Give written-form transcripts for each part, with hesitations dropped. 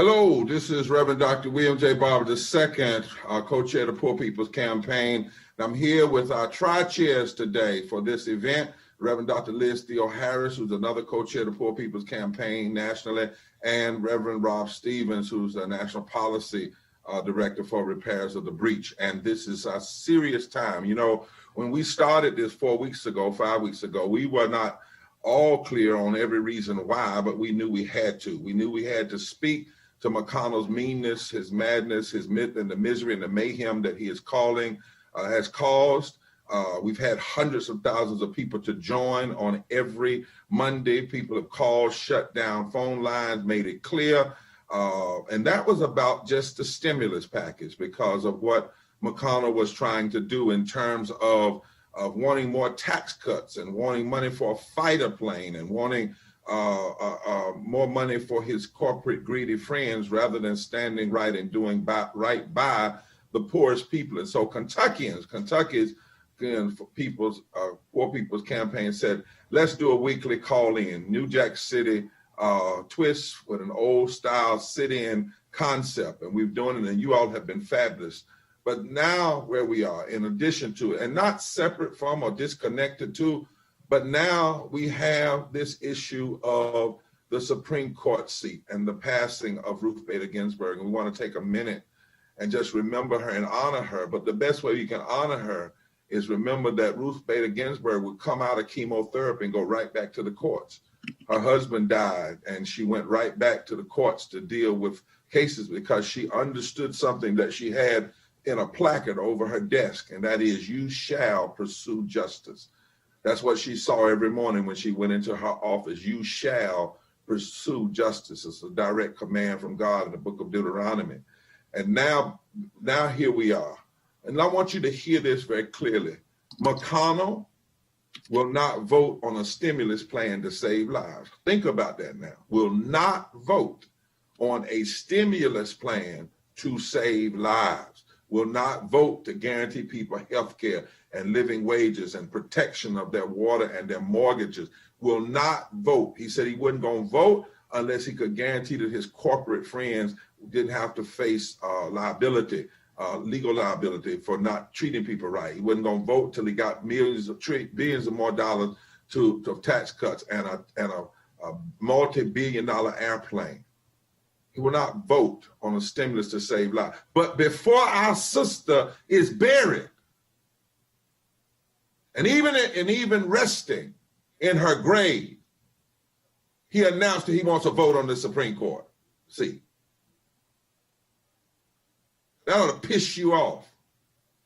Hello, this is Reverend Dr. William J. Barber II, co-chair of the Poor People's Campaign. And I'm here with our tri-chairs today for this event, Reverend Dr. Liz Theo Harris, who's another co-chair of the Poor People's Campaign nationally, and Reverend Rob Stevens, who's the National Policy Director for Repairs of the Breach. And this is a serious time. You know, when we started this 5 weeks ago, we were not all clear on every reason why, but we knew we had to. We knew we had to speak to McConnell's meanness, his madness, his myth, and the misery and the mayhem that he is has caused. We've had hundreds of thousands of people to join on every Monday. People have called, shut down phone lines, made it clear. And that was about just the stimulus package because of what McConnell was trying to do in terms of wanting more tax cuts and wanting money for a fighter plane and wanting more money for his corporate greedy friends rather than standing right and doing right by the poorest people. And so Kentucky's Poor People's Campaign said, let's do a weekly call-in, New Jack City twist with an old style sit-in concept. And we've done it, and you all have been fabulous. But now where we are, in addition to it, and not separate from or disconnected to, but now we have this issue of the Supreme Court seat and the passing of Ruth Bader Ginsburg. And we want to take a minute and just remember her and honor her. But the best way you can honor her is remember that Ruth Bader Ginsburg would come out of chemotherapy and go right back to the courts. Her husband died, and she went right back to the courts to deal with cases because she understood something that she had in a placard over her desk, and that is, you shall pursue justice. That's what she saw every morning when she went into her office. You shall pursue justice. It's a direct command from God in the book of Deuteronomy. And now here we are. And I want you to hear this very clearly. McConnell will not vote on a stimulus plan to save lives. Think about that now. Will not vote on a stimulus plan to save lives. Will not vote to guarantee people health care and living wages and protection of their water and their mortgages. Will not vote. He said he wasn't going to vote unless he could guarantee that his corporate friends didn't have to face liability, legal liability for not treating people right. He wasn't going to vote till he got billions of more dollars to tax cuts and a multi-billion-dollar airplane. He will not vote on a stimulus to save lives. But before our sister is buried, and even resting in her grave, he announced that he wants to vote on the Supreme Court seat. That ought to piss you off.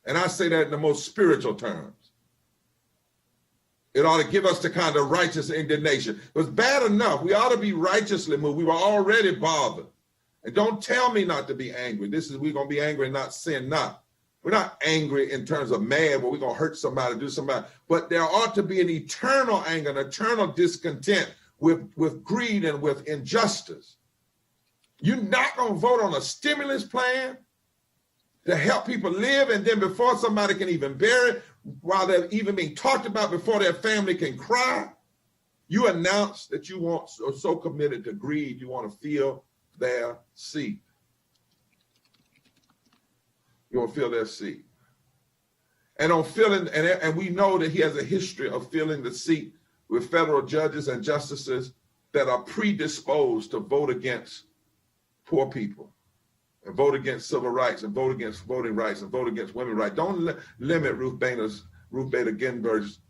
And I say that in the most spiritual terms. It ought to give us the kind of righteous indignation. It was bad enough. We ought to be righteously moved. We were already bothered. And don't tell me not to be angry. We're going to be angry and not sin not. We're not angry in terms of mad where we're going to hurt somebody, do somebody. But there ought to be an eternal anger, an eternal discontent with greed and with injustice. You're not going to vote on a stimulus plan to help people live, and then before somebody can even bear it, while they're even being talked about, before their family can cry, you announce that you are so committed to greed, you want to fill their seat. You want to fill their seat. And on filling, and we know that he has a history of filling the seat with federal judges and justices that are predisposed to vote against poor people, and vote against civil rights, and vote against voting rights, and vote against women's rights. Don't limit Ruth Bader Ginsburg's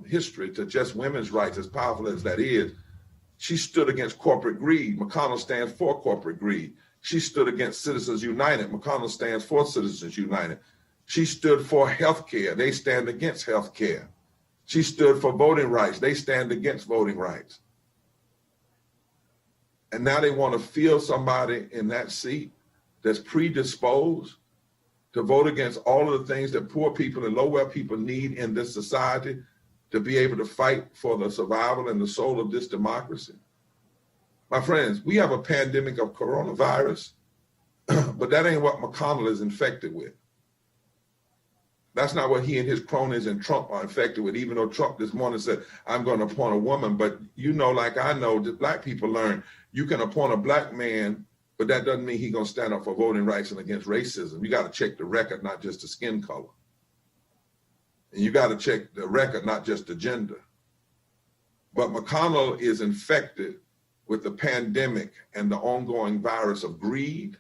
history to just women's rights, as powerful as that is. She stood against corporate greed. McConnell stands for corporate greed. She stood against Citizens United. McConnell stands for Citizens United. She stood for health care. They stand against health care. She stood for voting rights. They stand against voting rights. And now they want to fill somebody in that seat that's predisposed to vote against all of the things that poor people and low-wealth people need in this society to be able to fight for the survival and the soul of this democracy. My friends, we have a pandemic of coronavirus, but that ain't what McConnell is infected with. That's not what he and his cronies and Trump are infected with, even though Trump this morning said, I'm going to appoint a woman. But you know, like I know, that black people learn, you can appoint a black man But that doesn't mean he's going to stand up for voting rights and against racism. You got to check the record, not just the skin color. And you got to check the record, not just the gender. But McConnell is infected with the pandemic and the ongoing virus of greed,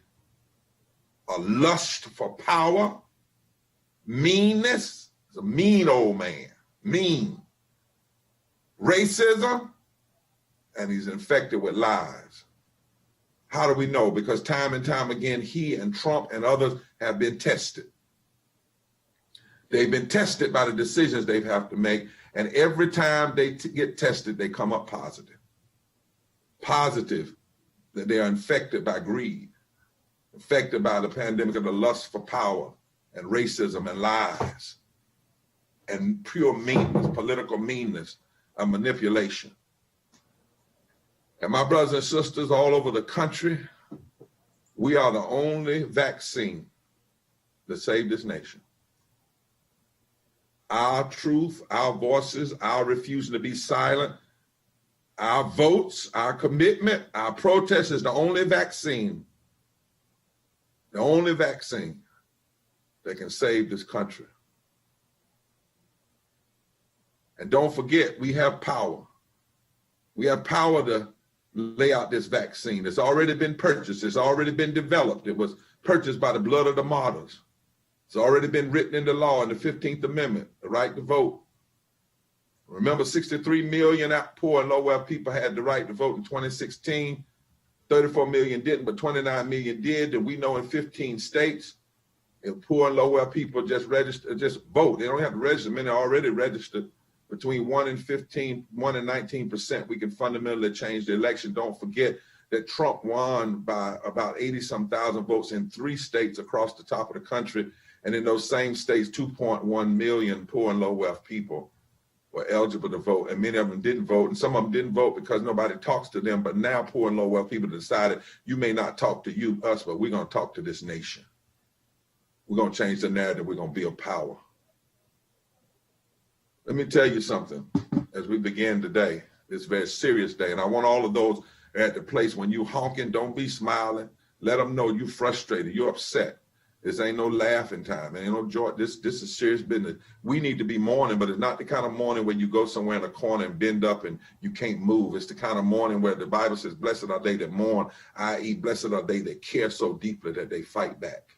a lust for power, meanness. He's a mean old man, mean. Racism, and he's infected with lies. How do we know? Because time and time again, he and Trump and others have been tested. They've been tested by the decisions they have to make, and every time they get tested, they come up positive. Positive that they are infected by greed, infected by the pandemic of the lust for power and racism and lies and pure meanness, political meanness and manipulation. And my brothers and sisters all over the country, we are the only vaccine that saved this nation. Our truth, our voices, our refusing to be silent, our votes, our commitment, our protest is the only vaccine that can save this country. And don't forget, we have power. We have power to lay out this vaccine. It's already been purchased. It's already been developed. It was purchased by the blood of the martyrs. It's already been written into law in the 15th Amendment, the right to vote. Remember, 63 million poor and low-wealth people had the right to vote in 2016. 34 million didn't, but 29 million did. And we know in 15 states, if poor and low-wealth people just vote. They don't have to register. Many are already registered. Between 1 and 19%, we can fundamentally change the election. Don't forget that Trump won by about 80-some thousand votes in 3 states across the top of the country. And in those same states, 2.1 million poor and low-wealth people were eligible to vote. And many of them didn't vote. And some of them didn't vote because nobody talks to them. But now poor and low-wealth people decided, you may not talk to us, but we're going to talk to this nation. We're going to change the narrative. We're going to build power. Let me tell you something as we begin today, this very serious day. And I want all of those at the place when you honking, don't be smiling. Let them know you're frustrated, you're upset. This ain't no laughing time. It ain't no joy. This is serious business. We need to be mourning, but it's not the kind of mourning where you go somewhere in a corner and bend up and you can't move. It's the kind of mourning where the Bible says, blessed are they that mourn, i.e. blessed are they that care so deeply that they fight back.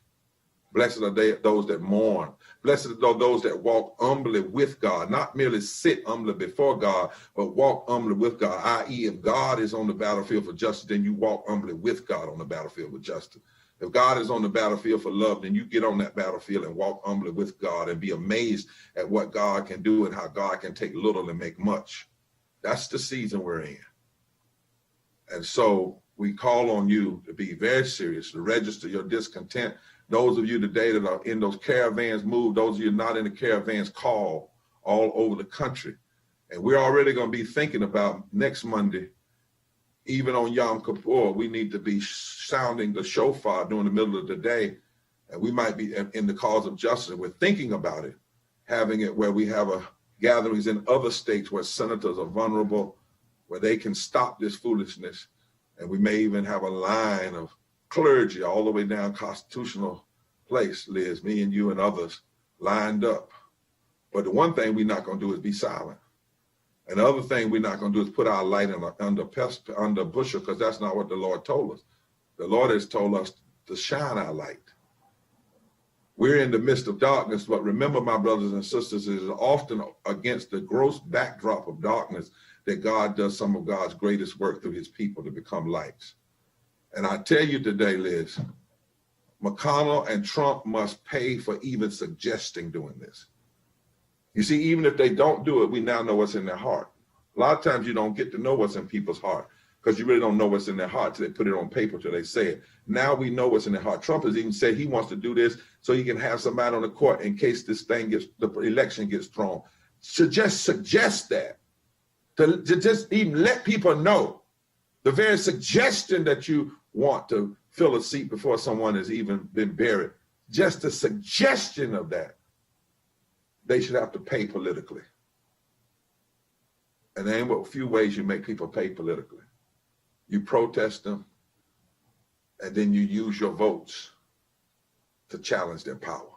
Blessed are those that mourn. Blessed are those that walk humbly with God, not merely sit humbly before God, but walk humbly with God, i.e. if God is on the battlefield for justice, then you walk humbly with God on the battlefield with justice. If God is on the battlefield for love, then you get on that battlefield and walk humbly with God and be amazed at what God can do and how God can take little and make much. That's the season we're in. And so we call on you to be very serious, to register your discontent. Those of you today that are in those caravans, move. Those of you not in the caravans, call all over the country. And we're already going to be thinking about next Monday, even on Yom Kippur, we need to be sounding the shofar during the middle of the day. And we might be in the cause of justice. We're thinking about it, having it where we have gatherings in other states where senators are vulnerable, where they can stop this foolishness. And we may even have a line of clergy all the way down Constitutional Place, Liz, me and you and others lined up. But the one thing we're not going to do is be silent. And the other thing we're not going to do is put our light under bushel, because that's not what the Lord told us. The Lord has told us to shine our light. We're in the midst of darkness, but remember, my brothers and sisters, it is often against the gross backdrop of darkness that God does some of God's greatest work through his people to become lights. And I tell you today, Liz, McConnell and Trump must pay for even suggesting doing this. You see, even if they don't do it, we now know what's in their heart. A lot of times you don't get to know what's in people's heart because you really don't know what's in their heart till they put it on paper, till they say it. Now we know what's in their heart. Trump has even said he wants to do this so he can have somebody on the court in case the election gets thrown. So just suggest that, to just even let people know. The very suggestion that you want to fill a seat before someone has even been buried, just the suggestion of that, they should have to pay politically. And there ain't but a few ways you make people pay politically. You protest them, and then you use your votes to challenge their power.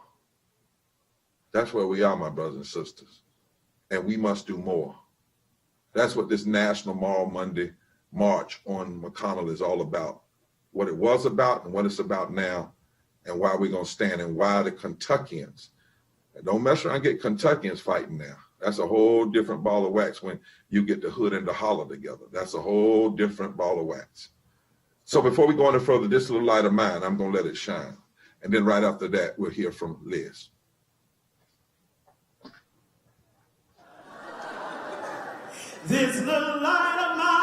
That's where we are, my brothers and sisters. And we must do more. That's what this National Moral Monday March on McConnell is all about. What it was about and what it's about now, and why we're going to stand, and why the Kentuckians. And don't mess around and get Kentuckians fighting now. That's a whole different ball of wax when you get the hood and the holler together. That's a whole different ball of wax. So before we go any further, this little light of mine, I'm going to let it shine. And then right after that, we'll hear from Liz. This little light of mine.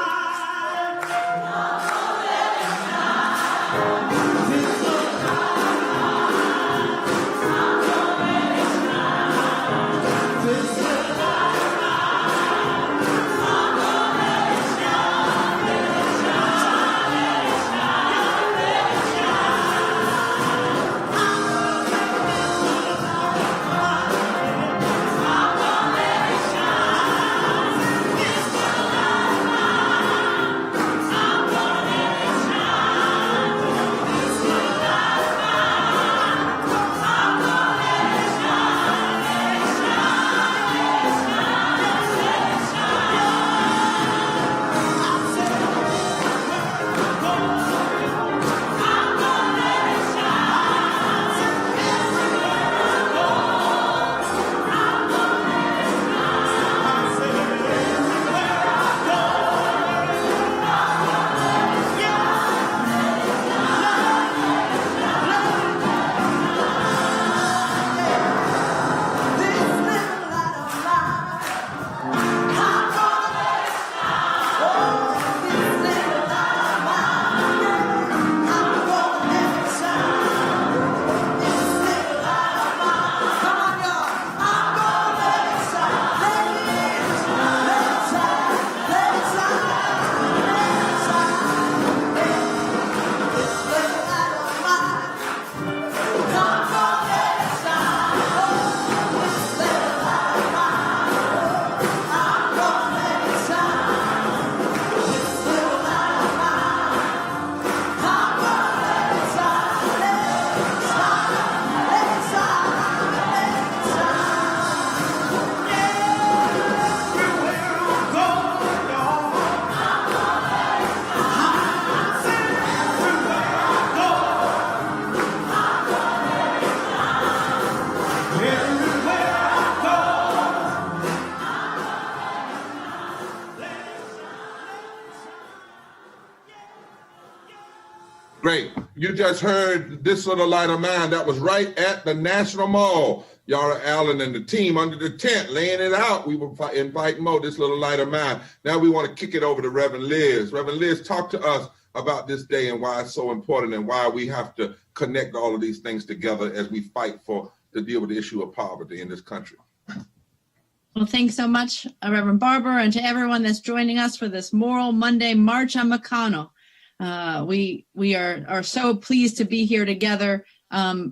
Great. You just heard This Little Light of Mine. That was right at the National Mall. Yara Allen and the team under the tent laying it out. We were inviting more, This Little Light of Mine. Now we want to kick it over to Reverend Liz. Reverend Liz, talk to us about this day and why it's so important and why we have to connect all of these things together as we fight to deal with the issue of poverty in this country. Well, thanks so much, Reverend Barber, and to everyone that's joining us for this Moral Monday March on McConnell. We are so pleased to be here together,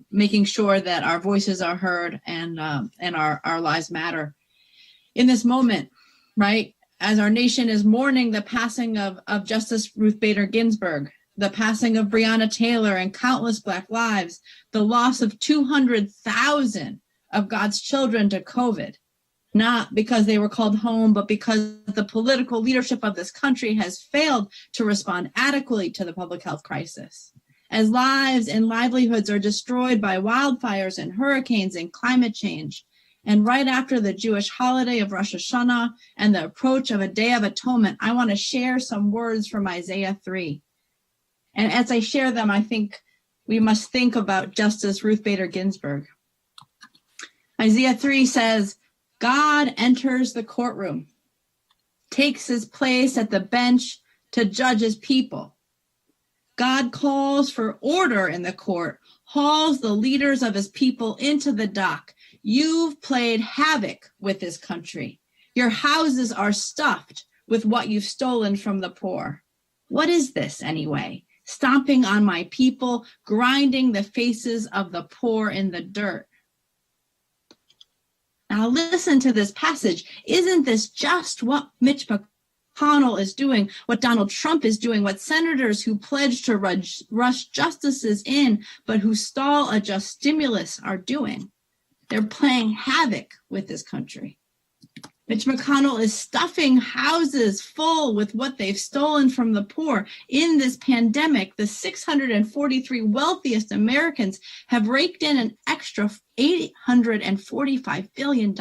making sure that our voices are heard and our lives matter. In this moment, right, as our nation is mourning the passing of Justice Ruth Bader Ginsburg, the passing of Breonna Taylor and countless Black lives, the loss of 200,000 of God's children to COVID, not because they were called home, but because the political leadership of this country has failed to respond adequately to the public health crisis. As lives and livelihoods are destroyed by wildfires and hurricanes and climate change, and right after the Jewish holiday of Rosh Hashanah and the approach of a Day of Atonement, I want to share some words from Isaiah 3. And as I share them, I think we must think about Justice Ruth Bader Ginsburg. Isaiah 3 says, God enters the courtroom, takes his place at the bench to judge his people. God calls for order in the court, hauls the leaders of his people into the dock. You've played havoc with this country. Your houses are stuffed with what you've stolen from the poor. What is this anyway? Stomping on my people, grinding the faces of the poor in the dirt. Now listen to this passage. Isn't this just what Mitch McConnell is doing, what Donald Trump is doing, what senators who pledge to rush justices in, but who stall a just stimulus are doing. They're playing havoc with this country. Mitch McConnell is stuffing houses full with what they've stolen from the poor. In this pandemic, the 643 wealthiest Americans have raked in an extra $845 billion.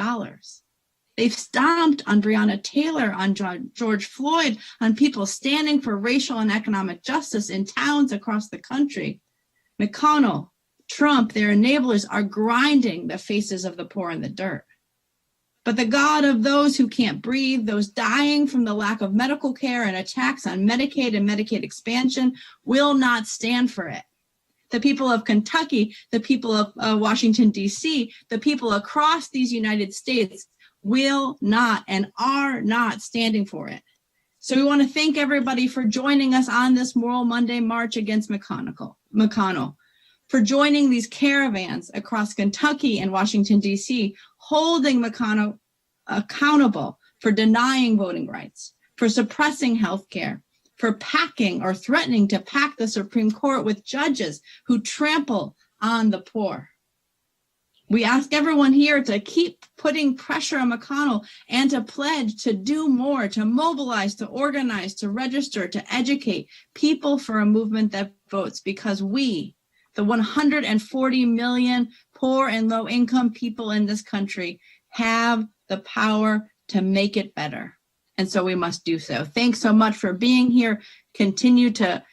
They've stomped on Breonna Taylor, on George Floyd, on people standing for racial and economic justice in towns across the country. McConnell, Trump, their enablers are grinding the faces of the poor in the dirt. But the God of those who can't breathe, those dying from the lack of medical care and attacks on Medicaid and Medicaid expansion will not stand for it. The people of Kentucky, the people of Washington, D.C., the people across these United States will not and are not standing for it. So we want to thank everybody for joining us on this Moral Monday March against McConnell, for joining these caravans across Kentucky and Washington, D.C., holding McConnell accountable for denying voting rights, for suppressing health care, for packing or threatening to pack the Supreme Court with judges who trample on the poor. We ask everyone here to keep putting pressure on McConnell and to pledge to do more, to mobilize, to organize, to register, to educate people for a movement that votes, because we, the 140 million poor and low-income people in this country, have the power to make it better. And so we must do so. Thanks so much for being here. Continue to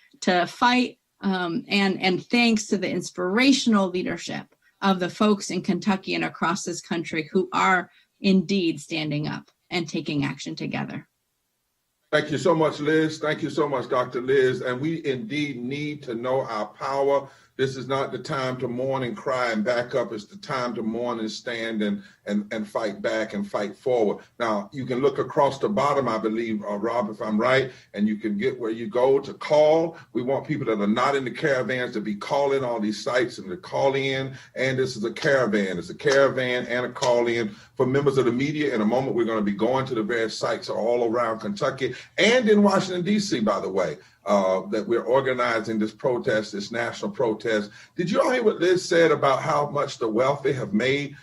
fight, and thanks to the inspirational leadership of the folks in Kentucky and across this country who are indeed standing up and taking action together. Thank you so much, Liz. Thank you so much, Dr. Liz. And we indeed need to know our power. This is not the time to mourn and cry and back up. It's the time to mourn and stand and fight back and fight forward. Now, you can look across the bottom, I believe, Rob, if I'm right, and you can get where you go to call. We want people that are not in the caravans to be calling all these sites and to call in. And this is a caravan. It's a caravan and a call in for members of the media. In a moment, we're going to be going to the various sites all around Kentucky and in Washington, D.C., by the way. That we're organizing this protest, this national protest. Did you all hear what Liz said about how much the wealthy have made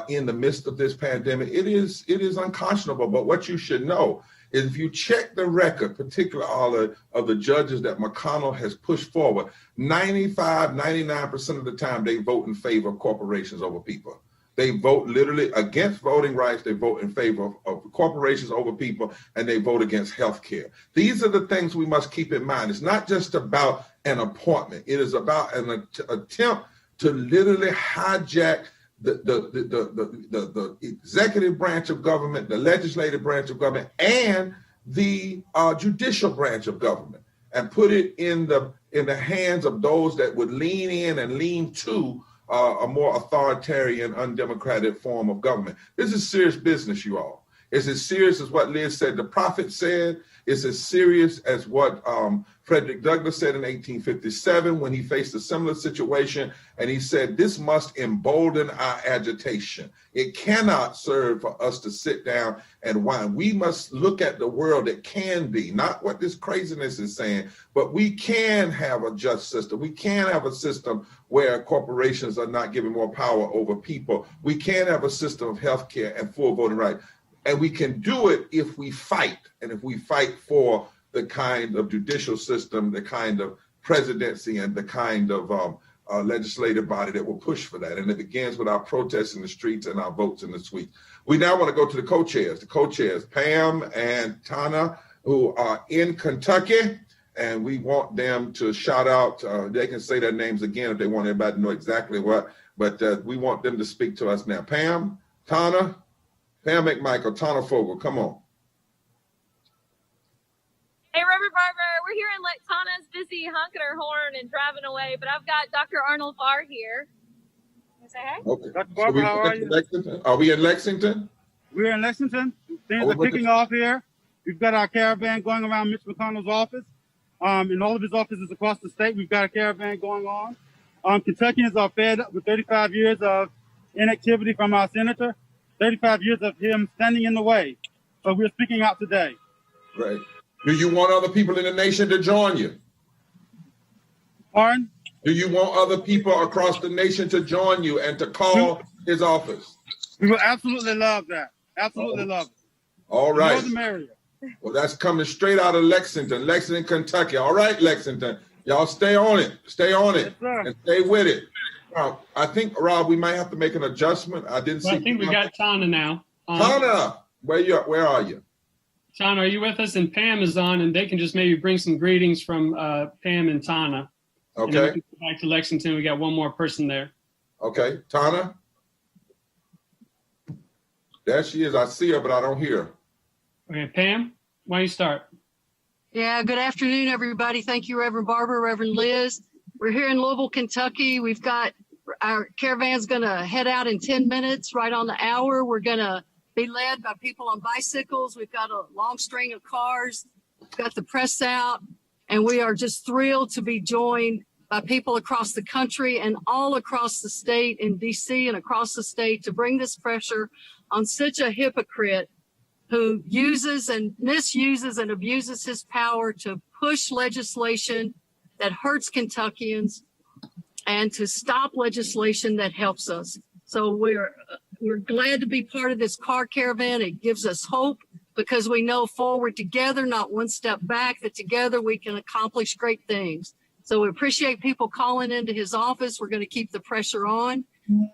in the midst of this pandemic? It is unconscionable. But what you should know is if you check the record, particularly all of the judges that McConnell has pushed forward, 99% of the time they vote in favor of corporations over people. They vote literally against voting rights. They vote in favor of corporations over people, and they vote against health care. These are the things we must keep in mind. It's not just about an appointment. It is about an attempt to literally hijack the executive branch of government, the legislative branch of government, and the judicial branch of government, and put it in the hands of those that would lean in and lean to a more authoritarian, undemocratic form of government. This is serious business, you all. It's as serious as what Liz said. The prophet said. It's as serious as what Frederick Douglass said in 1857 when he faced a similar situation. And he said, this must embolden our agitation. It cannot serve for us to sit down and whine. We must look at the world that can be, not what this craziness is saying, but we can have a just system. We can have a system where corporations are not giving more power over people. We can have a system of healthcare and full voting rights. And we can do it if we fight, and if we fight for the kind of judicial system, the kind of presidency, and the kind of legislative body that will push for that. And it begins with our protests in the streets and our votes in the suite. We now want to go to the co-chairs, Pam and Tana, who are in Kentucky. And we want them to shout out, they can say their names again if they want everybody to know exactly what, but we want them to speak to us now. Pam, Tana, Pam McMichael, Tana Fogel, come on. Hey, Reverend Barbara, we're here in Tana's busy honking her horn and driving away, but I've got Dr. Arnold Barr here. You say hey? Okay. Dr. Barbara, how are you? Lexington? Are we in Lexington? We're in Lexington. Things are kicking off here. We've got our caravan going around Mitch McConnell's office. In all of his offices across the state, we've got a caravan going on. Kentuckians are fed up with 35 years of inactivity from our senator, 35 years of him standing in the way. So we're speaking out today. Right. Do you want other people in the nation to join you? Pardon? Do you want other people across the nation to join you and to call his office? We would absolutely love that. Absolutely love it. All right. The more the merrier. Well, that's coming straight out of Lexington, Kentucky. All right, Lexington. Y'all stay on it. Stay on it. Yes, and stay with it. Now, I think, Rob, we might have to make an adjustment. I didn't see. I think we got Tana now. Tana, where are you? Tana, are you with us? And Pam is on, and they can just maybe bring some greetings from Pam and Tana. Okay. And then we can go back to Lexington. We got one more person there. Okay, Tana. There she is. I see her, but I don't hear her. Okay, Pam, why don't you start? Yeah, good afternoon, everybody. Thank you, Reverend Barber, Reverend Liz. We're here in Louisville, Kentucky. We've got our caravan's going to head out in 10 minutes, right on the hour. We're going to be led by people on bicycles. We've got a long string of cars. We've got the press out, and we are just thrilled to be joined by people across the country and all across the state in D.C. and across the state to bring this pressure on such a hypocrite who uses and misuses and abuses his power to push legislation that hurts Kentuckians and to stop legislation that helps us. So we're glad to be part of this car caravan. It gives us hope because we know forward together, not one step back, that together we can accomplish great things. So we appreciate people calling into his office. We're going to keep the pressure on. And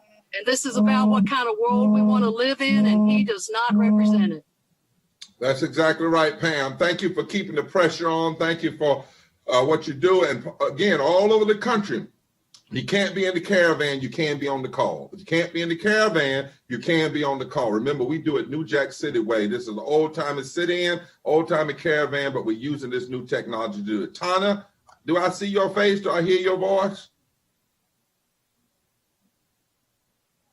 this is about what kind of world we want to live in, and he does not represent it. That's exactly right, Pam. Thank you for keeping the pressure on. Thank you for what you do. And again, all over the country, you can't be in the caravan, you can be on the call. If you can't be in the caravan, you can be on the call. Remember, we do it New Jack City way. This is an old-timey sit-in, old-timey caravan, but we're using this new technology to do it. Tana, do I see your face? Do I hear your voice?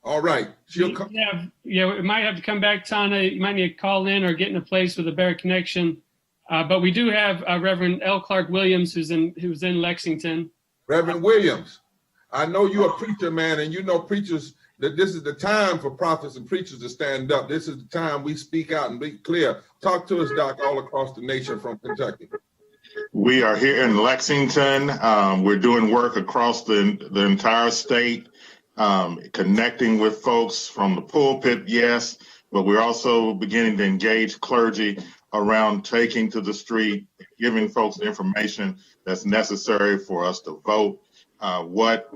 All right. Yeah, we might have to come back, Tana. You might need to call in or get in a place with a better connection. But we do have Reverend L. Clark Williams, who's in Lexington. Reverend Williams, I know you're a preacher, man, and you know preachers, that this is the time for prophets and preachers to stand up. This is the time we speak out and be clear. Talk to us, Doc, all across the nation from Kentucky. We are here in Lexington. We're doing work across the entire state, connecting with folks from the pulpit, yes, but we're also beginning to engage clergy around taking to the street, giving folks the information that's necessary for us to vote. What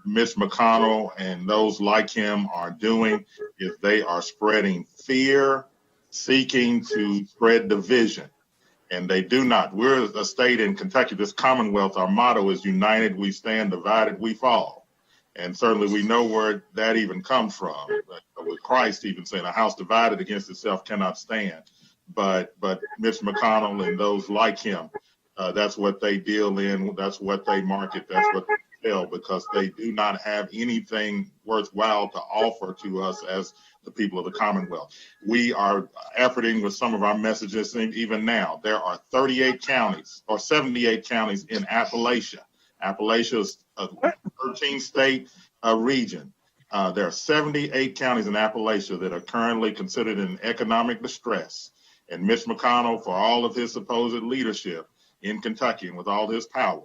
Mitch McConnell and those like him are doing is they are spreading fear, seeking to spread division. And they do not. We're a state in Kentucky, this Commonwealth, our motto is united we stand, divided we fall. And certainly we know where that even comes from. With Christ even saying a house divided against itself cannot stand. But Mitch McConnell and those like him, that's what they deal in. That's what they market. That's what they sell, because they do not have anything worthwhile to offer to us as the people of the Commonwealth. We are efforting with some of our messages even now. There are 38 counties or 78 counties in Appalachia. Appalachia is a 13-state region. There are 78 counties in Appalachia that are currently considered in economic distress. And Mitch McConnell, for all of his supposed leadership in Kentucky and with all his power,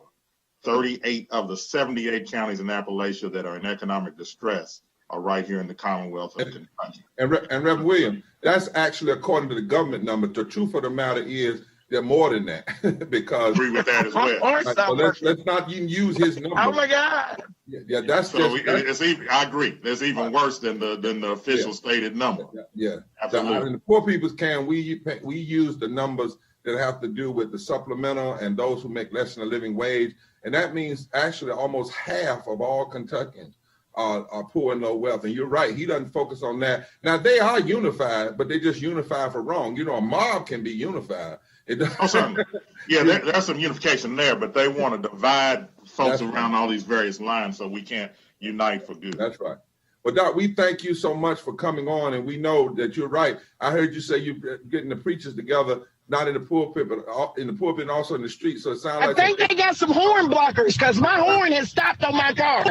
38 of the 78 counties in Appalachia that are in economic distress are right here in the Commonwealth of Kentucky. And Reverend Williams, that's actually according to the government number. The truth of the matter is they're more than that because I agree with that as well. Right, so let's not even use his number. Oh my God! Yeah, that's so just. It's even, I agree. There's even worse than the official stated number. Yeah, absolutely. So, in the poor people's can we use the numbers that have to do with the supplemental and those who make less than a living wage, and that means actually almost half of all Kentuckians are poor and low wealth. And you're right, he doesn't focus on that. Now they are unified, but they just unified for wrong. You know, a mob can be unified. Certainly. Yeah, there's some unification there, but they want to divide folks around all these various lines so we can't unite for good. That's right. Well, Doc, we thank you so much for coming on, and we know that you're right. I heard you say you're getting the preachers together, not in the pulpit, but in the pulpit and also in the street. So it sounds like I think they got some horn blockers because my horn has stopped on my car.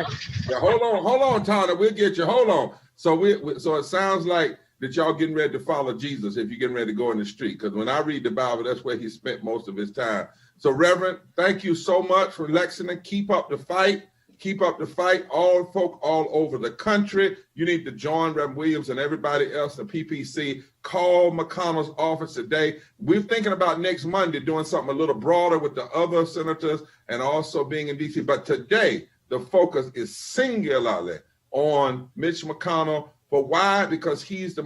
Yeah, hold on, Tana. We'll get you. Hold on. So so it sounds like that y'all getting ready to follow Jesus if you're getting ready to go in the street. Because when I read the Bible, that's where he spent most of his time. So, Reverend, thank you so much for Lexington. Keep up the fight. Keep up the fight. All folk all over the country. You need to join Reverend Williams and everybody else in PPC. Call McConnell's office today. We're thinking about next Monday doing something a little broader with the other senators and also being in D.C. But today, the focus is singularly on Mitch McConnell. But why? Because he's the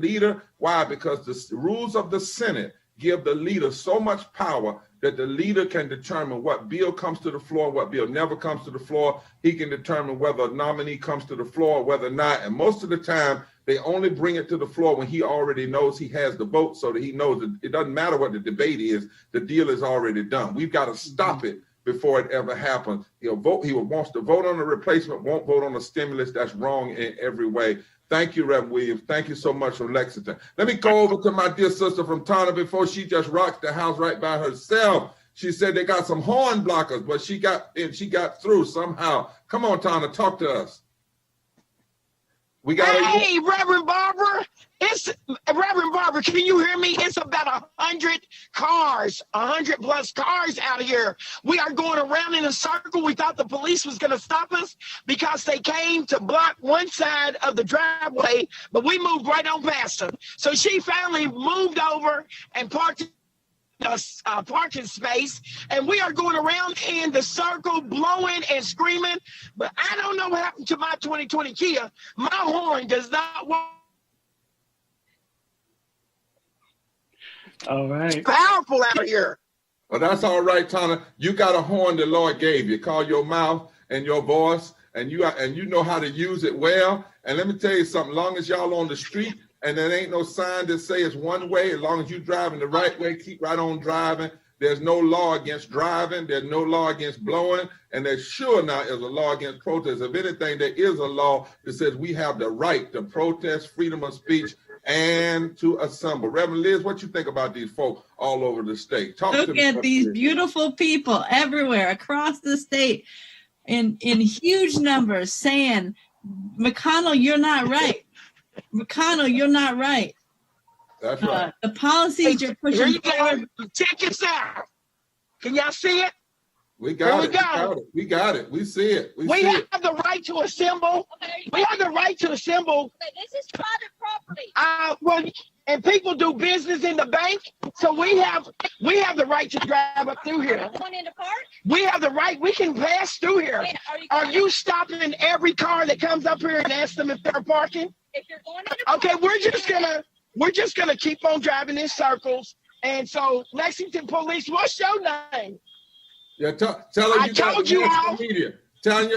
leader. Why? Because the rules of the Senate give the leader so much power that the leader can determine what bill comes to the floor, what bill never comes to the floor. He can determine whether a nominee comes to the floor or whether not. And most of the time, they only bring it to the floor when he already knows he has the vote, so that he knows that it doesn't matter what the debate is, the deal is already done. We've got to stop it before it ever happens. He'll vote. He wants to vote on the replacement, won't vote on the stimulus. That's wrong in every way. Thank you, Reverend Williams. Thank you so much from Lexington. Let me go over to my dear sister from Tana before she just rocks the house right by herself. She said they got some horn blockers, but she got through somehow. Come on, Tana, talk to us. Hey, Reverend Barber. It's Reverend Barber. Can you hear me? It's about 100 cars, 100 plus cars out here. We are going around in a circle. We thought the police was going to stop us because they came to block one side of the driveway, but we moved right on past them. So she finally moved over and parked a parking space, and we are going around in the circle blowing and screaming. But I don't know what happened to my 2020 Kia. My horn does not work. All right. Powerful out here. Well, that's all right, Tana. You got a horn the Lord gave you. Call your mouth and your voice, and you know how to use it well. And let me tell you something. Long as y'all on the street and there ain't no sign that say it's one way, as long as you driving the right way, keep right on driving. There's no law against driving. There's no law against blowing. And there sure not is a law against protest. If anything, there is a law that says we have the right to protest, freedom of speech, and to assemble. Reverend Liz, what you think about these folk all over the state? Look at these beautiful people everywhere across the state in huge numbers saying, McConnell, you're not right. McConnell, you're not right. That's right. The policies you're pushing forward. Check this out. Can y'all see it? We got it. We got it. We see it. We have the right to assemble. We have the right to assemble. This is private property. And people do business in the bank, so we have the right to drive up through here. Going in the park? We have the right. We can pass through here. Wait, are you stopping every car that comes up here and ask them if they're parking? If you're going in the park, Okay, we're just gonna keep on driving in circles. And so, Lexington Police, what's your name? Yeah, tell her you got national media. Tell her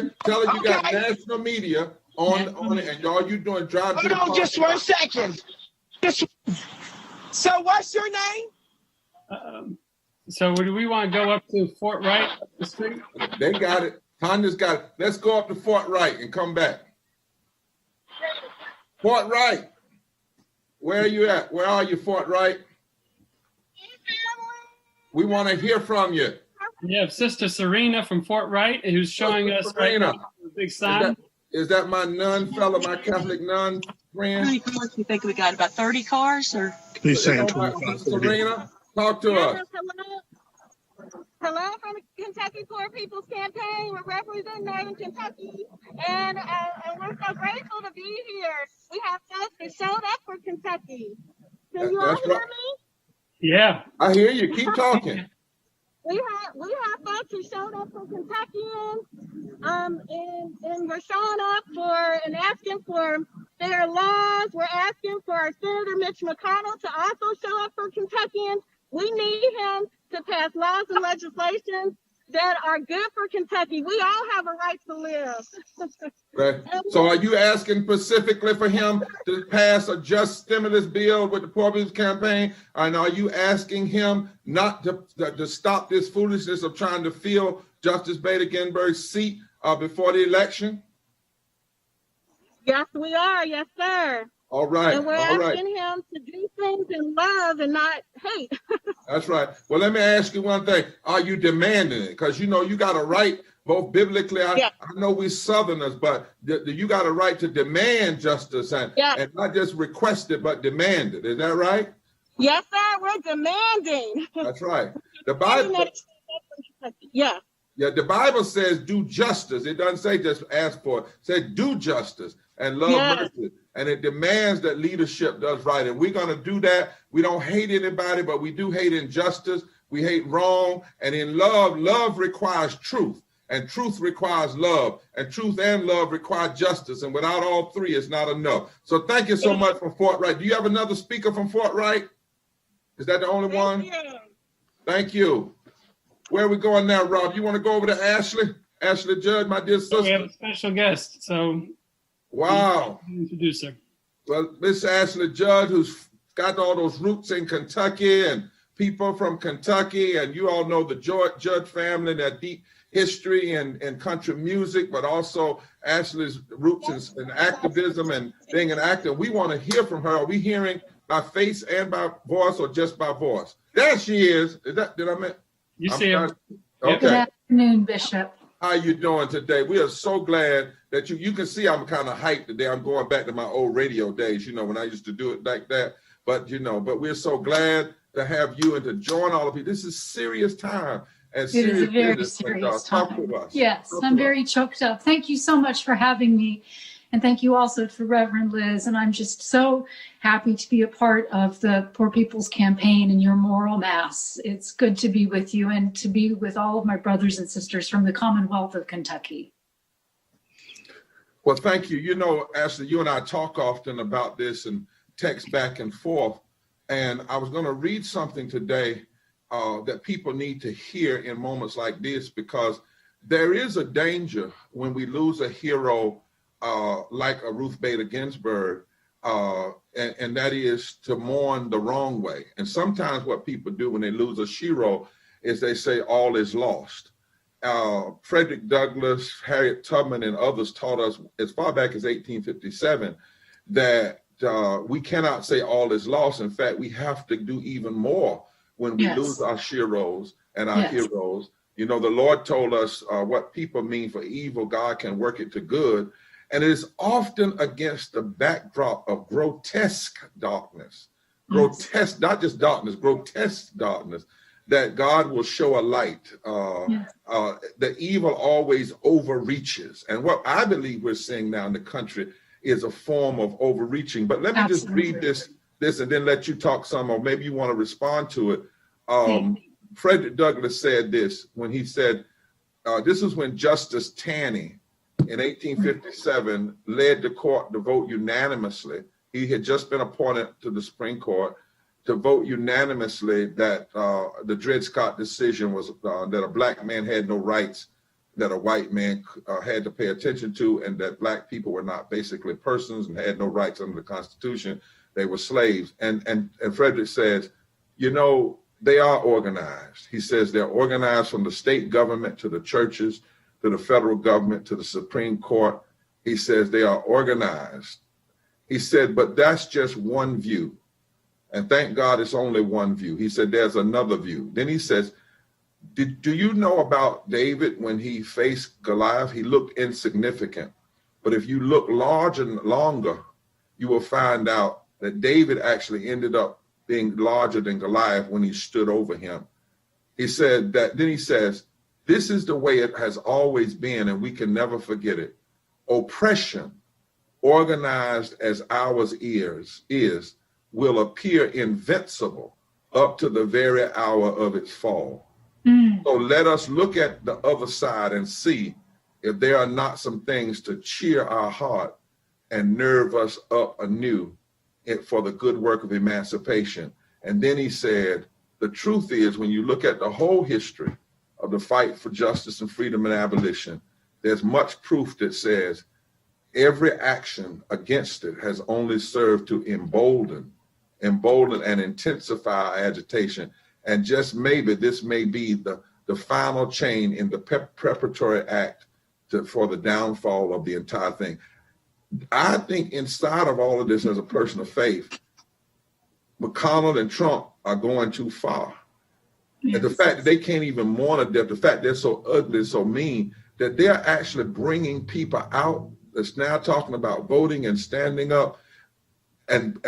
you got national media on it, and all you doing driving. Hold on, just 1 second. So, what's your name? So do we want to go up to Fort Wright up the street? They got it. Honda's got it. Let's go up to Fort Wright and come back. Fort Wright. Where are you at? Where are you, Fort Wright? We want to hear from you. We have Sister Serena from Fort Wright who's showing us right now the big sign. Is that my nun fellow, my Catholic nun friend? How many cars do you think we got? About 30 cars? Or he's saying 25. Serena, talk to us. Hello from the Kentucky Poor People's Campaign. We're representing Northern Kentucky, and we're so grateful to be here. We have folks that showed up for Kentucky. Can you all hear me? Yeah. I hear you. Keep talking. We have folks who showed up for Kentuckians, and we're showing up for and asking for fair laws. We're asking for our Senator Mitch McConnell to also show up for Kentuckians. We need him to pass laws and legislation that are good for Kentucky. We all have a right to live. Right. So are you asking specifically for him to pass a just stimulus bill with the Poor People's Campaign? And are you asking him not to stop this foolishness of trying to fill Justice Beta Ginsburg's seat before the election? Yes, we are. Yes, sir. All right. And we're All right. asking him to do things in love and not hate. That's right. Well, let me ask you one thing. Are you demanding it? Because, you know, you got a right, both biblically, I know we Southerners, but you got a right to demand justice and not just request it, but demand it. Is that right? Yes, sir. We're demanding. That's right. The Bible. Yeah. Yeah, the Bible says do justice. It doesn't say just ask for it. It says do justice and love mercy. And it demands that leadership does right. And we're going to do that. We don't hate anybody, but we do hate injustice. We hate wrong. And in love, love requires truth. And truth requires love. And truth and love require justice. And without all three, it's not enough. So thank you so much from Fort Wright. Do you have another speaker from Fort Wright? Is that the only one? Thank you. Where are we going now, Rob? You want to go over to Ashley? Ashley Judd, my dear sister. We have a special guest, so wow. Introduce her. Well, Miss Ashley Judd, who's got all those roots in Kentucky and people from Kentucky, and you all know the Judd family, their deep history in country music, but also Ashley's roots in activism and being an actor. We want to hear from her. Are we hearing by face and by voice or just by voice? There she is. Did I mean? You see her. Okay. Good afternoon, Bishop. How you doing today? We are so glad that you can see I'm kind of hyped today. I'm going back to my old radio days, you know, when I used to do it like that. But, you know, but we're so glad to have you and to join all of you. This is serious time. And it is a very serious time. Talk to us. Yes, I'm very choked up. Thank you so much for having me. And thank you also to Reverend Liz. And I'm just so happy to be a part of the Poor People's Campaign and your moral mass. It's good to be with you and to be with all of my brothers and sisters from the Commonwealth of Kentucky. Well, thank you. You know, Ashley, you and I talk often about this and text back and forth. And I was going to read something today that people need to hear in moments like this, because there is a danger when we lose a hero like a Ruth Bader Ginsburg, and that is to mourn the wrong way. And sometimes what people do when they lose a hero is they say all is lost. Frederick Douglass, Harriet Tubman, and others taught us as far back as 1857 that we cannot say all is lost. In fact, we have to do even more when we lose our heroes and our heroes. You know, the Lord told us what people mean for evil, God can work it to good. And it is often against the backdrop of grotesque darkness, grotesque, not just darkness, grotesque darkness, that God will show a light. The evil always overreaches. And what I believe we're seeing now in the country is a form of overreaching. But let me just read this and then let you talk some, or maybe you want to respond to it. Frederick Douglass said this when he said, this is when Justice Taney in 1857 led the court to vote unanimously. He had just been appointed to the Supreme Court to vote unanimously that the Dred Scott decision was that a black man had no rights that a white man had to pay attention to, and that black people were not basically persons and had no rights under the Constitution. They were slaves. And Frederick says, you know, they are organized. He says they're organized from the state government to the churches, to the federal government, to the Supreme Court. He says they are organized. He said, but that's just one view. And thank God it's only one view. He said, there's another view. Then he says, do you know about David when he faced Goliath? He looked insignificant. But if you look large and longer, you will find out that David actually ended up being larger than Goliath when he stood over him. He said that, then he says, this is the way it has always been, and we can never forget it. Oppression, organized as ours is, will appear invincible up to the very hour of its fall. So let us look at the other side and see if there are not some things to cheer our heart and nerve us up anew for the good work of emancipation. And then he said, the truth is, when you look at the whole history of the fight for justice and freedom and abolition, there's much proof that says every action against it has only served to embolden and intensify our agitation. And just maybe this may be the final chain in the preparatory act for the downfall of the entire thing. I think inside of all of this, as a person of faith, McConnell and Trump are going too far. Yes. And the fact that they can't even mourn a death, the fact they're so ugly, so mean, that they're actually bringing people out that's now talking about voting and standing up, and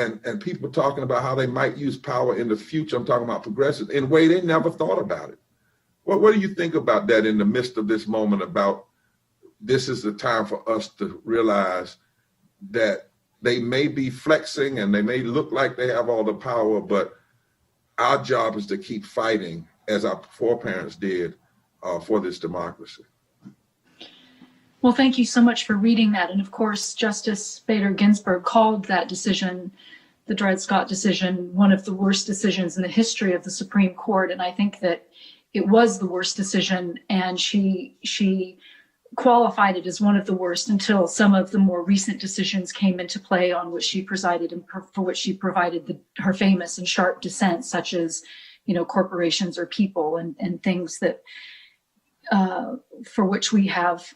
people talking about how they might use power in the future. I'm talking about progressives in a way they never thought about it. What do you think about that in the midst of this moment, about this is the time for us to realize that they may be flexing and they may look like they have all the power, but our job is to keep fighting as our foreparents did for this democracy? Well, thank you so much for reading that. And of course, Justice Bader Ginsburg called that decision, the Dred Scott decision, one of the worst decisions in the history of the Supreme Court. And I think that it was the worst decision, and she qualified it as one of the worst until some of the more recent decisions came into play on which she presided and for which she provided her famous and sharp dissent, such as, corporations or people and things that for which we have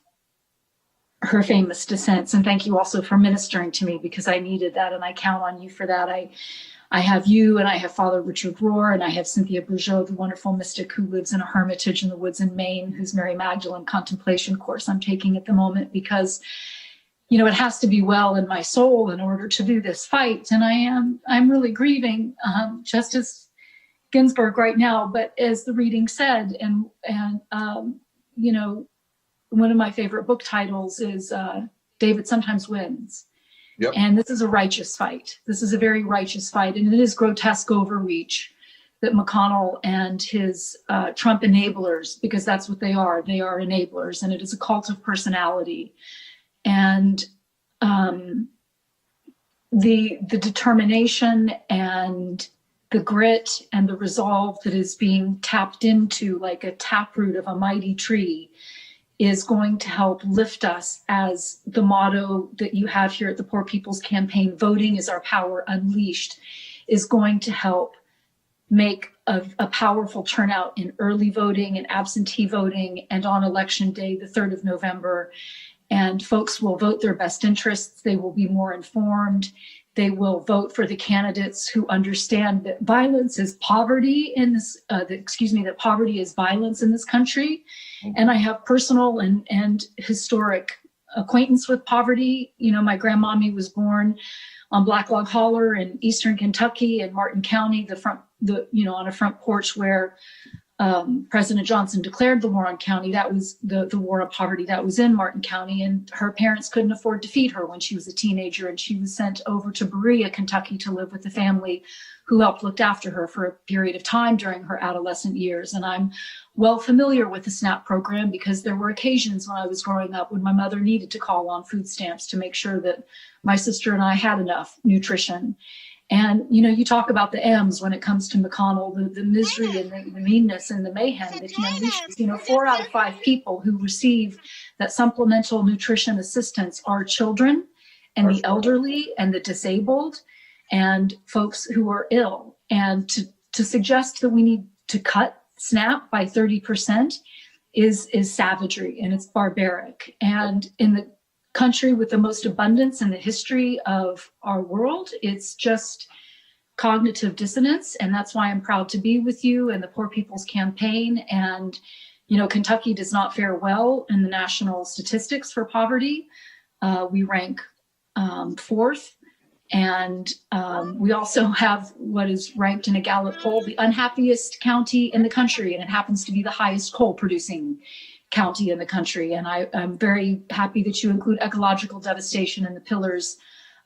her famous dissents. And thank you also for ministering to me, because I needed that, and I count on you for that. I have you, and I have Father Richard Rohr, and I have Cynthia Bourgeot, the wonderful mystic who lives in a hermitage in the woods in Maine, whose Mary Magdalene contemplation course I'm taking at the moment, because, it has to be well in my soul in order to do this fight. And I'm really grieving Justice Ginsburg right now, but as the reading said, and one of my favorite book titles is David Sometimes Wins. Yep. And this is a righteous fight. This is a very righteous fight. And it is grotesque overreach that McConnell and his Trump enablers, because that's what they are enablers, and it is a cult of personality. And the determination and the grit and the resolve that is being tapped into like a taproot of a mighty tree is going to help lift us, as the motto that you have here at the Poor People's Campaign, voting is our power unleashed, is going to help make a powerful turnout in early voting and absentee voting and on election day, the 3rd of November. And folks will vote their best interests. They will be more informed. They will vote for the candidates who understand that violence is poverty in this, that poverty is violence in this country. And I have personal and historic acquaintance with poverty. My grandmommy was born on Black Log Holler in Eastern Kentucky in Martin County, on a front porch where President Johnson declared the war on county. That was the war on poverty that was in Martin County. And her parents couldn't afford to feed her when she was a teenager. And she was sent over to Berea, Kentucky to live with the family who helped look after her for a period of time during her adolescent years. And I'm well familiar with the SNAP program, because there were occasions when I was growing up when my mother needed to call on food stamps to make sure that my sister and I had enough nutrition. And, you talk about the M's when it comes to McConnell, the misery and the meanness and the mayhem that he unleashes. 4 out of 5 people who receive that supplemental nutrition assistance are children and the elderly and the disabled and folks who are ill. And to suggest that we need to cut SNAP by 30% is savagery, and it's barbaric. And in the country with the most abundance in the history of our world, it's just cognitive dissonance. And that's why I'm proud to be with you and the Poor People's Campaign. And, Kentucky does not fare well in the national statistics for poverty. We rank 4th. And we also have what is ranked in a Gallup poll, the unhappiest county in the country. And it happens to be the highest coal producing county in the country. And I'm very happy that you include ecological devastation in the pillars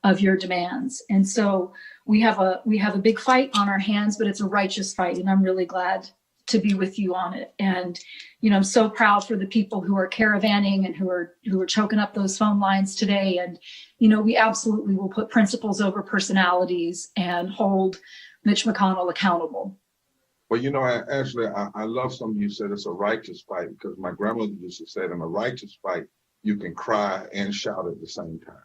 of your demands. And so we have a big fight on our hands, but it's a righteous fight. And I'm really glad to be with you on it. And, I'm so proud for the people who are caravanning and who are choking up those phone lines today. And, we absolutely will put principles over personalities and hold Mitch McConnell accountable. Well, Ashley, I love something you said. It's a righteous fight, because my grandmother used to say, in a righteous fight, you can cry and shout at the same time.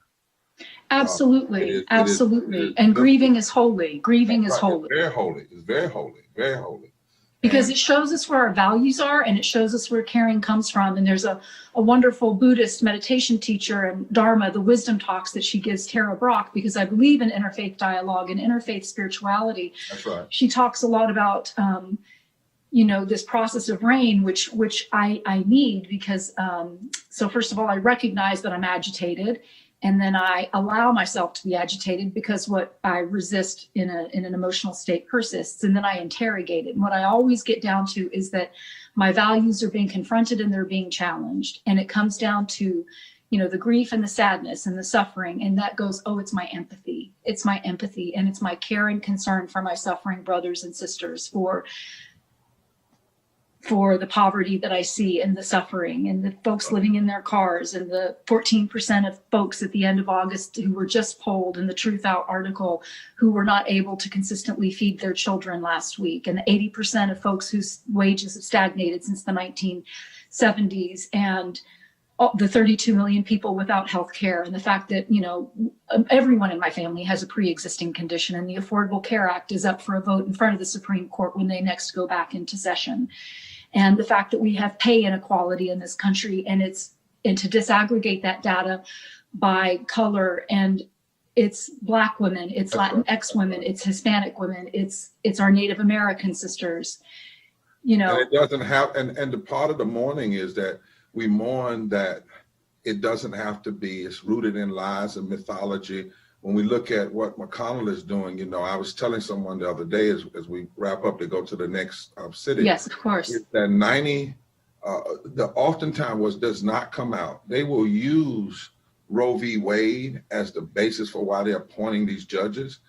Absolutely. Absolutely. And grieving is holy. Grieving is holy. It's very holy. It's very holy. Very holy. because it shows us where our values are, and it shows us where caring comes from. And there's a wonderful Buddhist meditation teacher and Dharma, the wisdom talks that she gives, Tara Brock, because I believe in interfaith dialogue and interfaith spirituality. That's right. She talks a lot about, this process of rain, which I need, because, so first of all, I recognize that I'm agitated, and then I allow myself to be agitated, because what I resist in an emotional state persists, and then I interrogate it. And what I always get down to is that my values are being confronted and they're being challenged. And it comes down to, the grief and the sadness and the suffering. And that goes, oh, it's my empathy. It's my empathy. And it's my care and concern for my suffering brothers and sisters, for the poverty that I see and the suffering and the folks living in their cars, and the 14% of folks at the end of August who were just polled in the Truth Out article who were not able to consistently feed their children last week, and 80% of folks whose wages have stagnated since the 1970s, and the 32 million people without health care, and the fact that, everyone in my family has a pre-existing condition, and the Affordable Care Act is up for a vote in front of the Supreme Court when they next go back into session. And the fact that we have pay inequality in this country, and to disaggregate that data by color, and it's Black women, it's Latinx women, it's Hispanic women, it's our Native American sisters, And it doesn't have, and the part of the mourning is that we mourn that it doesn't have to be, it's rooted in lies and mythology. When we look at what McConnell is doing, I was telling someone the other day as we wrap up to go to the next city. Yes, of course. That oftentimes does not come out. They will use Roe v. Wade as the basis for why they're appointing these judges.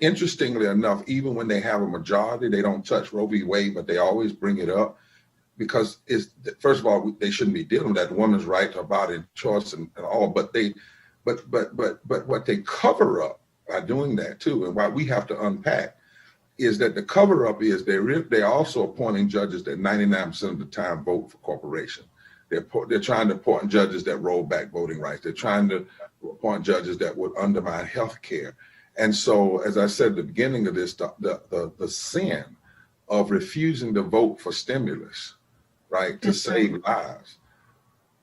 Interestingly enough, even when they have a majority, they don't touch Roe v. Wade, but they always bring it up, because first of all, they shouldn't be dealing with that woman's right to body choice and all, but what they cover up by doing that too, and why we have to unpack, is that the cover up is they're also appointing judges that 99% of the time vote for corporations. They're trying to appoint judges that roll back voting rights. They're trying to appoint judges that would undermine health care. And so, as I said at the beginning of this, the sin of refusing to vote for stimulus, right, to save lives,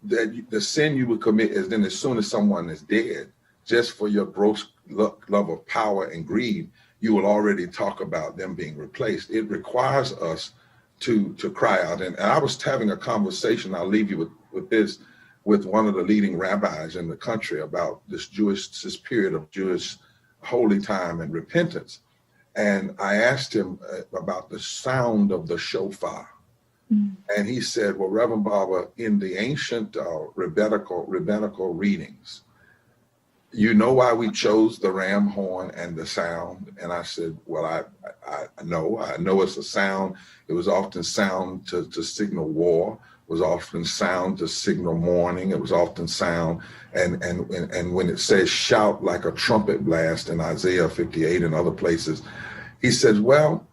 that the sin you would commit is then, as soon as someone is dead, just for your gross love of power and greed, you will already talk about them being replaced. It requires us to cry out. And I was having a conversation, I'll leave you with this, with one of the leading rabbis in the country about this period of Jewish holy time and repentance. And I asked him about the sound of the shofar. And he said, well, Reverend Barber, in the ancient rabbinical readings, why we chose the ram horn and the sound? And I said, well, I know it's a sound. It was often sound to signal war. It was often sound to signal mourning. It was often sound. And when it says shout like a trumpet blast in Isaiah 58 and other places, he says, well,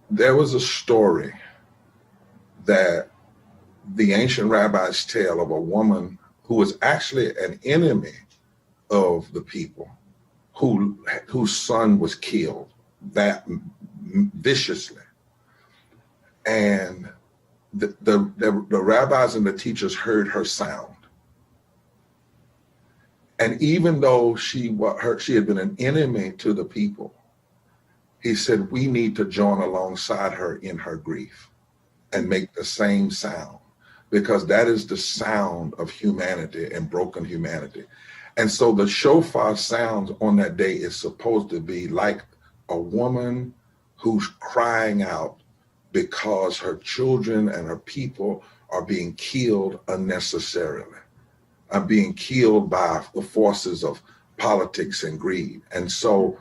there was a story that the ancient rabbis tell of a woman who was actually an enemy of the people, whose son was killed that viciously. And the rabbis and the teachers heard her sound. And even though she had been an enemy to the people, he said, we need to join alongside her in her grief and make the same sound, because that is the sound of humanity and broken humanity. And so the shofar sounds on that day is supposed to be like a woman who's crying out because her children and her people are being killed unnecessarily, are being killed by the forces of politics and greed. And so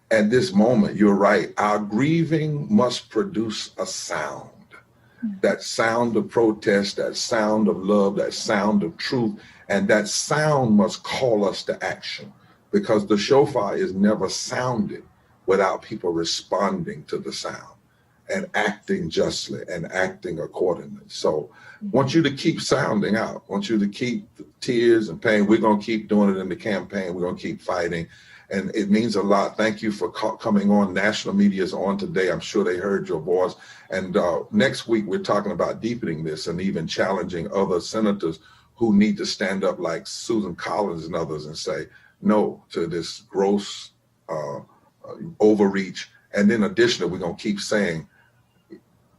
at this moment, you're right, our grieving must produce a sound. That sound of protest, that sound of love, that sound of truth, and that sound must call us to action, because the shofar is never sounded without people responding to the sound and acting justly and acting accordingly. So I want you to keep sounding out. I want you to keep the tears and pain. We're going to keep doing it in the campaign. We're going to keep fighting. and it means a lot. Thank you for coming on. National media is on today. I'm sure they heard your voice. And next week, we're talking about deepening this and even challenging other senators who need to stand up like Susan Collins and others and say no to this gross overreach. And then additionally, we're going to keep saying,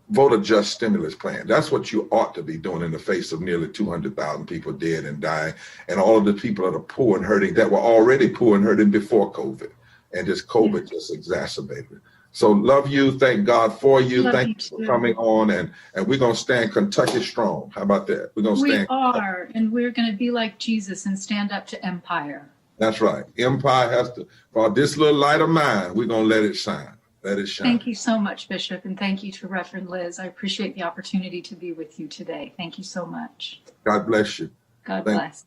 vote a just stimulus plan. That's what you ought to be doing in the face of nearly 200,000 people dead and dying, and all of the people that are poor and hurting that were already poor and hurting before COVID. And this COVID just exacerbated it. So love you. Thank God for you. Thank you for coming on. And we're going to stand Kentucky strong. How about that? We're going to stand. We are. And we're going to be like Jesus and stand up to empire. That's right. Empire has to, for this little light of mine, we're going to let it shine. Let it shine. Thank you so much, Bishop. And thank you to Reverend Liz. I appreciate the opportunity to be with you today. Thank you so much. God bless you. God bless.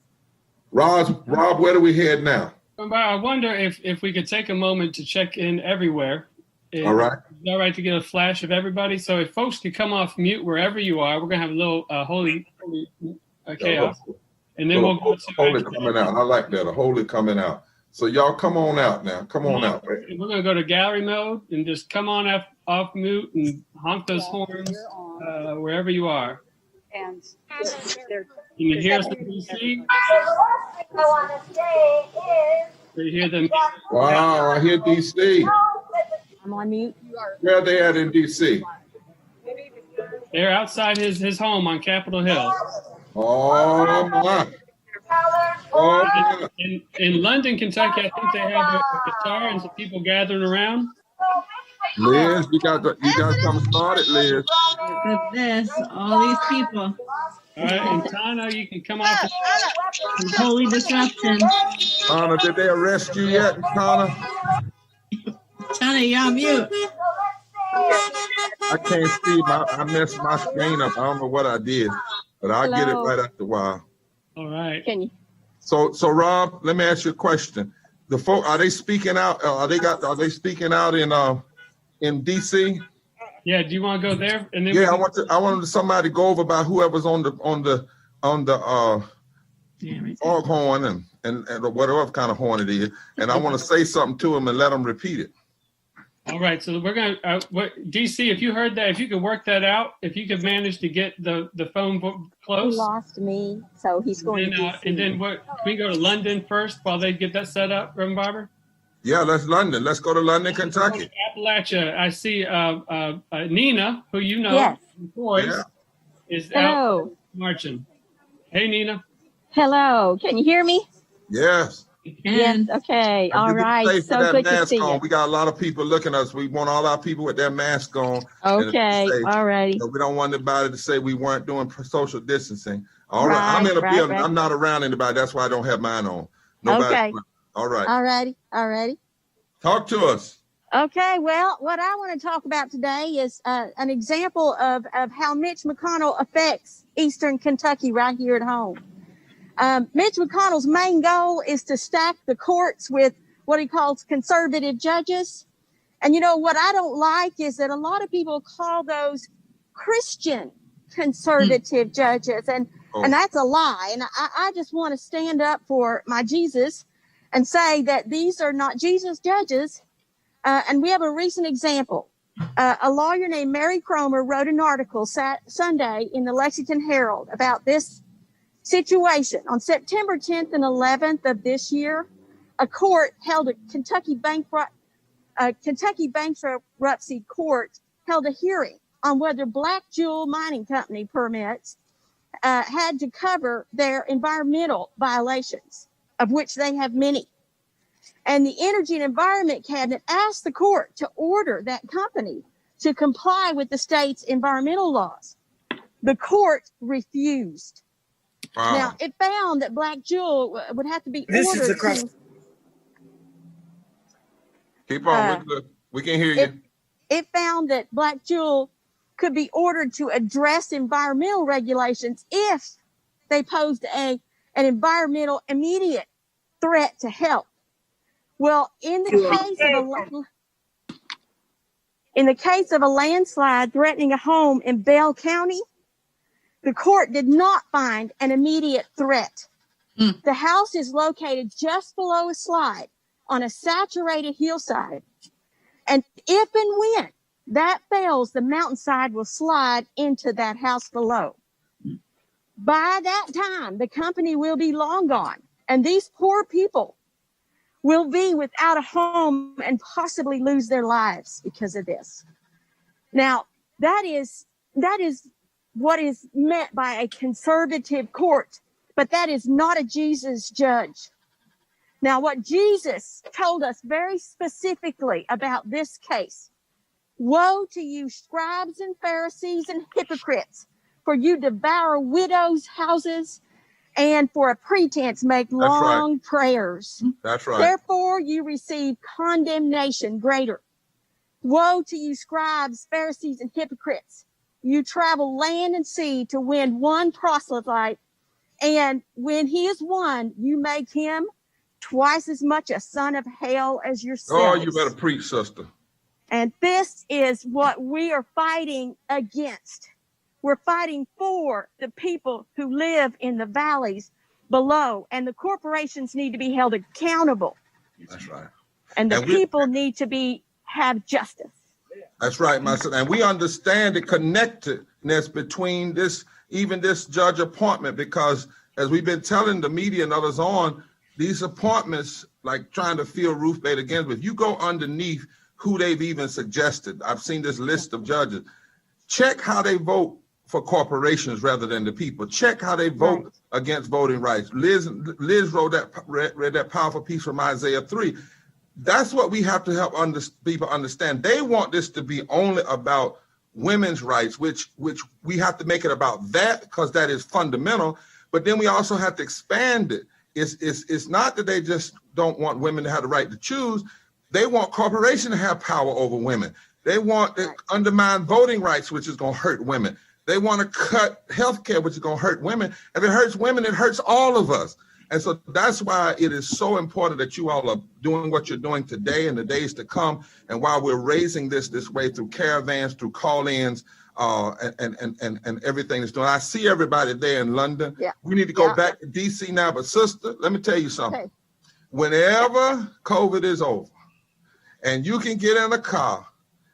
Rob, where do we head now? I wonder if we could take a moment to check in everywhere. All right. Is all right to get a flash of everybody? So if folks could come off mute wherever you are, we're going to have a little holy chaos. And then we'll go to holy coming out. I like that. A holy coming out. So y'all come on out now. Come on out. We're going to go to gallery mode and just come on off mute and honk those horns wherever you are. And can you hear us in DC? You hear them? Wow, I hear DC. I'm on mute. Where are they at in DC? They're outside his home on Capitol Hill. Oh my. Oh, in London, Kentucky, I think they have a guitar and some people gathering around. Liz, you got something started, Liz. Look at this, all these people. All right, and Tana, you can come off. Holy disruption. Tana, did they arrest you yet, Tana? Tana, you're on mute. I can't see. I messed my screen up. I don't know what I did, but I'll get it right after a while. All right. Can you? So Rob, let me ask you a question. The folk, are they speaking out? Are they speaking out in DC? Yeah. Do you want to go there? And then I wanted somebody to go over about whoever's on the foghorn and whatever kind of horn it is, and I want to say something to them and let them repeat it. All right, so we're going to, DC, if you heard that, if you could work that out, if you could manage to get the phone close. He lost me, so he's going to DC. And then can we go to London first while they get that set up, Reverend Barber? Yeah, London. Let's go to London, Kentucky. Appalachia. I see Nina, who you know, yes. boys, is out marching. Hey, Nina. Hello, can you hear me? Yes. Yes, okay, all right. So good to see you. We got a lot of people looking at us. We want all our people with their mask on. Okay, all right. So we don't want anybody to say we weren't doing social distancing. All right, I'm in a building. Right. I'm not around anybody. That's why I don't have mine on. Nobody. Okay. All right. All righty. Talk to us. Okay, well, what I want to talk about today is an example of how Mitch McConnell affects Eastern Kentucky right here at home. Mitch McConnell's main goal is to stack the courts with what he calls conservative judges. And you know, what I don't like is that a lot of people call those Christian conservative judges. And that's a lie. And I just want to stand up for my Jesus and say that these are not Jesus judges. And we have a recent example. A lawyer named Mary Cromer wrote an article Sunday in the Lexington Herald about this situation. On September 10th and 11th of this year, a court held a Kentucky bankruptcy court held a hearing on whether Black Jewel Mining Company permits had to cover their environmental violations, of which they have many. And the Energy and Environment Cabinet asked the court to order that company to comply with the state's environmental laws. The court refused. Wow. Now, it found that Black Jewel would have to be ordered to... Keep on. We can hear you. It found that Black Jewel could be ordered to address environmental regulations if they posed an environmental immediate threat to health. Well, in the case of a landslide threatening a home in Bell County, the court did not find an immediate threat. The house is located just below a slide on a saturated hillside. And if and when that fails, the mountainside will slide into that house below. By that time, the company will be long gone, and these poor people will be without a home and possibly lose their lives because of this. Now, that is what is meant by a conservative court, but that is not a Jesus judge. Now, what Jesus told us very specifically about this case: woe to you, scribes and Pharisees and hypocrites, for you devour widows' houses and for a pretense make long prayers. That's right. Therefore, you receive condemnation greater. Woe to you, scribes, Pharisees, and hypocrites. You travel land and sea to win one proselyte, and when he is won, you make him twice as much a son of hell as yourself. Oh, you better preach, sister. And this is what we are fighting against. We're fighting for the people who live in the valleys below, and the corporations need to be held accountable. That's right. And the people need to have justice. That's right, my son. And we understand the connectedness between this judge appointment, because as we've been telling the media and others on, these appointments, like trying to fill Ruth Bader Ginsburg, if you go underneath who they've even suggested, I've seen this list of judges, check how they vote for corporations rather than the people. Check how they vote against voting rights. Liz read that powerful piece from Isaiah 3. That's what we have to help people understand. They want this to be only about women's rights, which we have to make it about that, because that is fundamental. But then we also have to expand it. It's not that they just don't want women to have the right to choose. They want corporations to have power over women. They want to undermine voting rights, which is going to hurt women. They want to cut health care, which is going to hurt women. If it hurts women, it hurts all of us. And so that's why it is so important that you all are doing what you're doing today and the days to come. And while we're raising this way through caravans, through call-ins, and everything is doing. I see everybody there in London. Yeah. We need to go back to DC now. But sister, let me tell you something. Okay. Whenever COVID is over and you can get in a car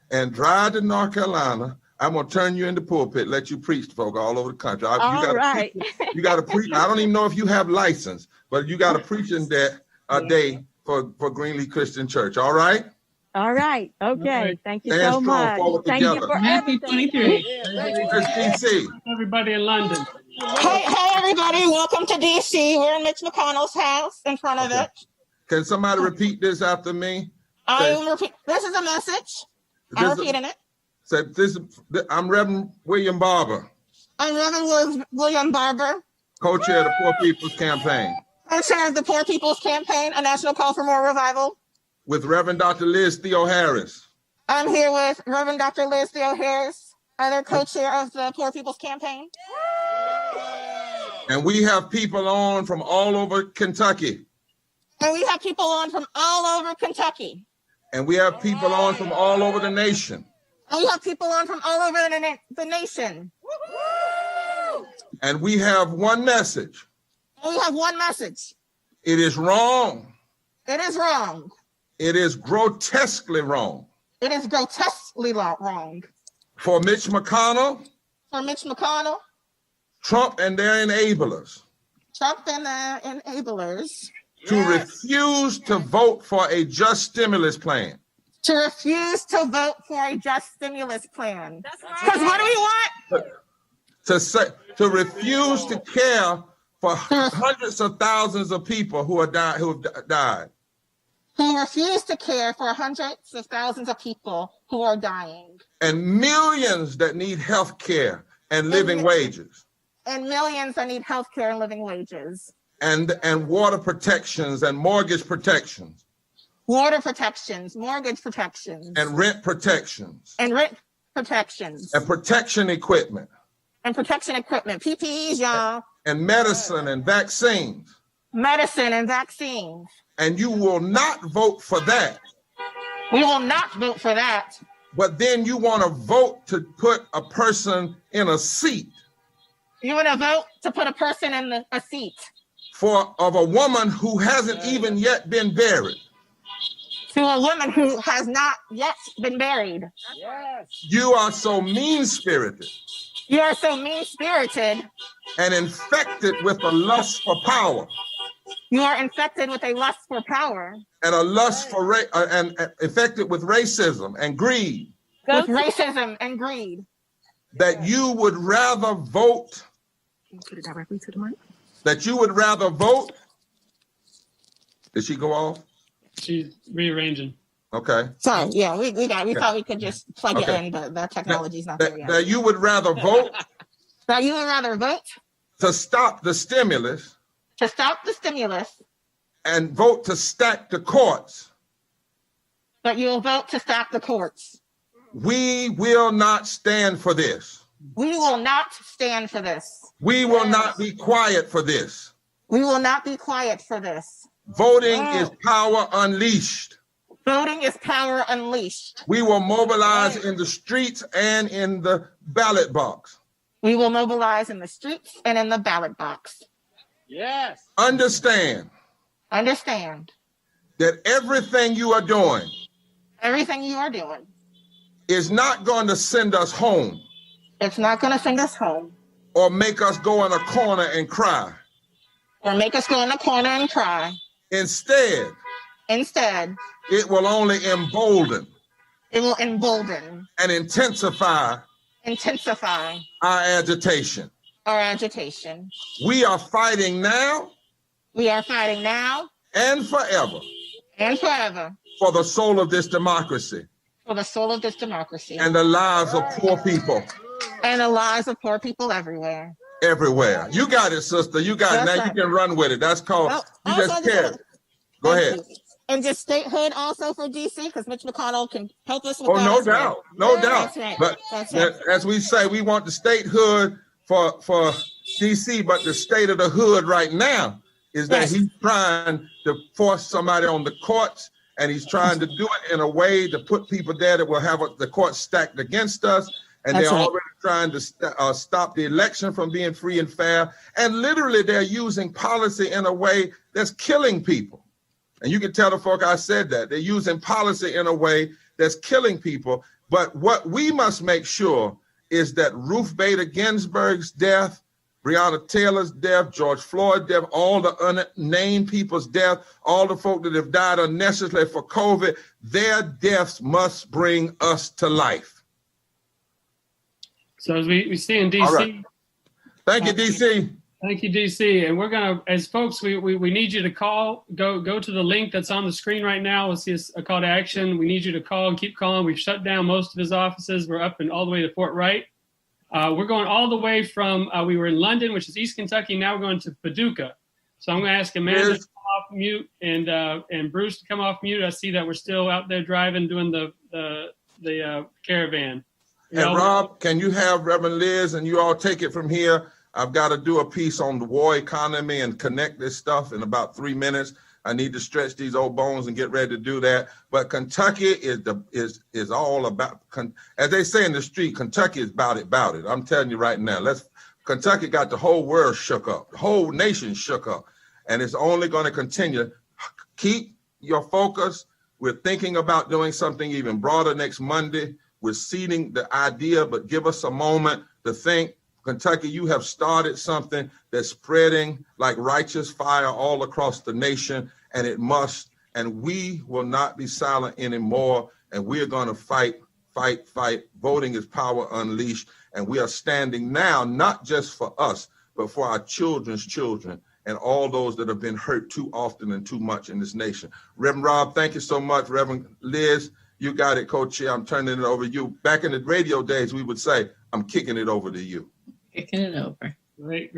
and drive to North Carolina, I'm going to turn you in the pulpit, let you preach to folk all over the country. You got to preach. I don't even know if you have license, but you got to preach in that a day for Greenleaf Christian Church. All right? All right. Okay. Thank you so much. Thank you for Happy 23. DC. Everybody in London. Hey, everybody. Welcome to DC. We're in Mitch McConnell's house in front of it. Can somebody repeat this after me? This is a message. I'm repeating it. I'm Reverend William Barber. I'm Reverend William Barber, co-chair of the Poor People's Campaign. Co-chair of the Poor People's Campaign, a national call for more revival. With Reverend Dr. Liz Theo Harris. I'm here with Reverend Dr. Liz Theo Harris, other co-chair of the Poor People's Campaign. And we have people on from all over Kentucky. And we have people on from all over Kentucky. And we have people on from all over the nation. And we have people on from all over the nation. And we have one message. And we have one message. It is wrong. It is wrong. It is grotesquely wrong. It is grotesquely wrong. For Mitch McConnell. For Mitch McConnell. Trump and their enablers. Trump and their enablers. To refuse to vote for a just stimulus plan. To refuse to vote for a just stimulus plan. Because what do we want? To refuse to care for hundreds of thousands of people who have died. Who refuse to care for hundreds of thousands of people who are dying. And millions that need health care and living wages. And millions that need health care and living wages. And water protections and mortgage protections. Water protections, mortgage protections. And rent protections. And rent protections. And protection equipment. And protection equipment, PPEs, y'all. And medicine and vaccines. Medicine and vaccines. And you will not vote for that. We will not vote for that. But then you want to vote to put a person in a seat. You want to vote to put a person in a seat. Of a woman who hasn't even yet been buried. to a woman who has not yet been married. You are so mean-spirited. You are so mean-spirited. And infected with a lust for power. You are infected with a lust for power. And a lust for and infected with racism and greed. With racism and greed. That you would rather vote. Put it directly to the mic. That you would rather vote. Did she go off? She's rearranging. Okay. Sorry. Yeah, we thought we could just plug it in, but the technology's not there yet. That you would rather vote. That you would rather vote. To stop the stimulus. To stop the stimulus. And vote to stack the courts. But you'll vote to stack the courts. We will not stand for this. We will not stand for this. We will not be quiet for this. We will not be quiet for this. Voting is power unleashed. Voting is power unleashed. We will mobilize in the streets and in the ballot box. We will mobilize in the streets and in the ballot box. Yes. Understand that everything you are doing is not going to send us home. It's not going to send us home. Or make us go in a corner and cry. Instead, it will only embolden. It will embolden. And intensify our agitation. We are fighting now. And forever. For the soul of this democracy. And the lives of poor people. Everywhere. You got it, sister. You got it. Now you can run with it. That's called, you just care. Go ahead. And just statehood also for DC, because Mitch McConnell can help us with that. No doubt. No doubt. Right. But as we say, we want the statehood for DC, but the state of the hood right now is that he's trying to force somebody on the courts, and he's trying to do it in a way to put people there that will have the courts stacked against us. And they're already trying to stop the election from being free and fair. And literally, they're using policy in a way that's killing people. And you can tell the folk I said that. They're using policy in a way that's killing people. But what we must make sure is that Ruth Bader Ginsburg's death, Breonna Taylor's death, George Floyd's death, all the unnamed people's death, all the folk that have died unnecessarily for COVID, their deaths must bring us to life. So as we see in DC. Right. Thank you, DC. Thank you, DC. And we're gonna, as folks, we need you to call. Go to the link that's on the screen right now. We'll see a call to action. We need you to call and keep calling. We've shut down most of his offices. We're up and all the way to Fort Wright. We're going all the way from, we were in London, which is East Kentucky. Now we're going to Paducah. So I'm going to ask Amanda to come off mute and Bruce to come off mute. I see that we're still out there driving, doing the caravan. And Rob, can you have Reverend Liz and you all take it from here? I've got to do a piece on the war economy and connect this stuff in about 3 minutes. I need to stretch these old bones and get ready to do that. But Kentucky is all about, as they say in the street, Kentucky is about it. I'm telling you right now, Kentucky got the whole world shook up, the whole nation shook up, and it's only going to continue. Keep your focus. We're thinking about doing something even broader next Monday. We're seeding the idea, but give us a moment to think. Kentucky, you have started something that's spreading like righteous fire all across the nation, and it must, and we will not be silent anymore, and we're going to fight. Voting is power unleashed, and we are standing now, not just for us, but for our children's children and all those that have been hurt too often and too much in this nation. Reverend Rob, thank you so much. Reverend Liz, you got it, co-chair. I'm turning it over to you. Back in the radio days, we would say, I'm kicking it over to you. Kicking it over. Great.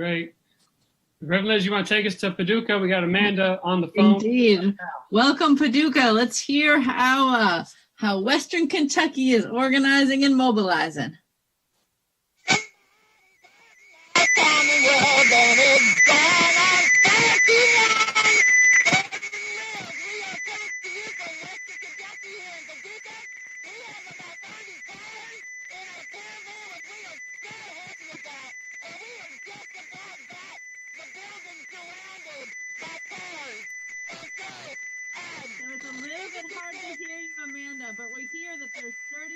Reverend Liz, you want to take us to Paducah? We got Amanda on the phone. Indeed. Welcome, Paducah. Let's hear how Western Kentucky is organizing and mobilizing. It's a little bit hard to hear you, Amanda, but we hear that there's 35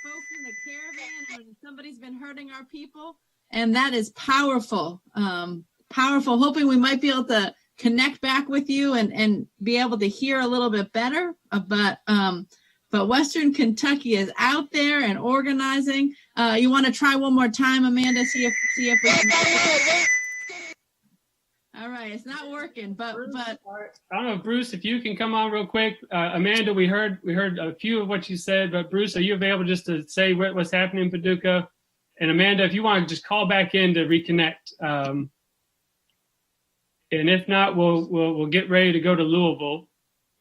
folks in the caravan, and somebody's been hurting our people, and that is powerful. Powerful. Hoping we might be able to connect back with you and be able to hear a little bit better. But Western Kentucky is out there and organizing. You want to try one more time, Amanda? See if we can. All right, it's not working, but I don't know, Bruce, if you can come on real quick. Amanda, we heard a few of what you said, but Bruce, are you available just to say what's happening in Paducah? And Amanda, if you want to just call back in to reconnect. And if not, we'll get ready to go to Louisville.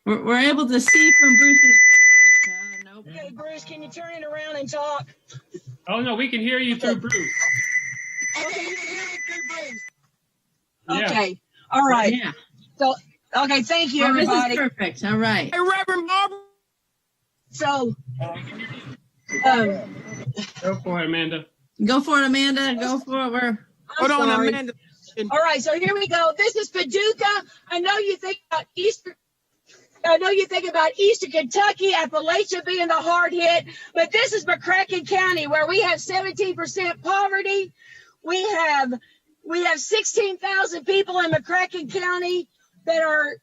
We're able to see from Bruce's. Nope. Hey, Bruce, can you turn it around and talk? Oh no, we can hear you through Bruce. Okay, you can hear me through Bruce. Yeah. Okay. All right. Yeah. So, okay. Thank you, Oh, everybody. this is perfect. All right. Hey, Reverend Barber. So, go for it, Amanda. Go for it, Amanda. Go for it. Hold on, Amanda. All right. So here we go. This is Paducah. I know you think about Eastern Kentucky, Appalachia being the hard hit, but this is McCracken County, where we have 17% poverty. We have 16,000 people in McCracken County that are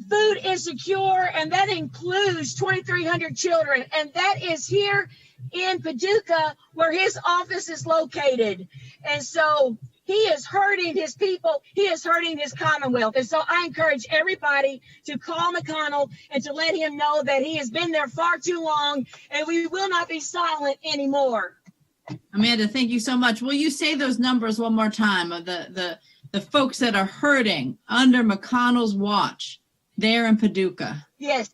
food insecure, and that includes 2,300 children. And that is here in Paducah, where his office is located. And so he is hurting his people. He is hurting his Commonwealth. And so I encourage everybody to call McConnell and to let him know that he has been there far too long, and we will not be silent anymore. Amanda, thank you so much. Will you say those numbers one more time of the folks that are hurting under McConnell's watch there in Paducah? Yes.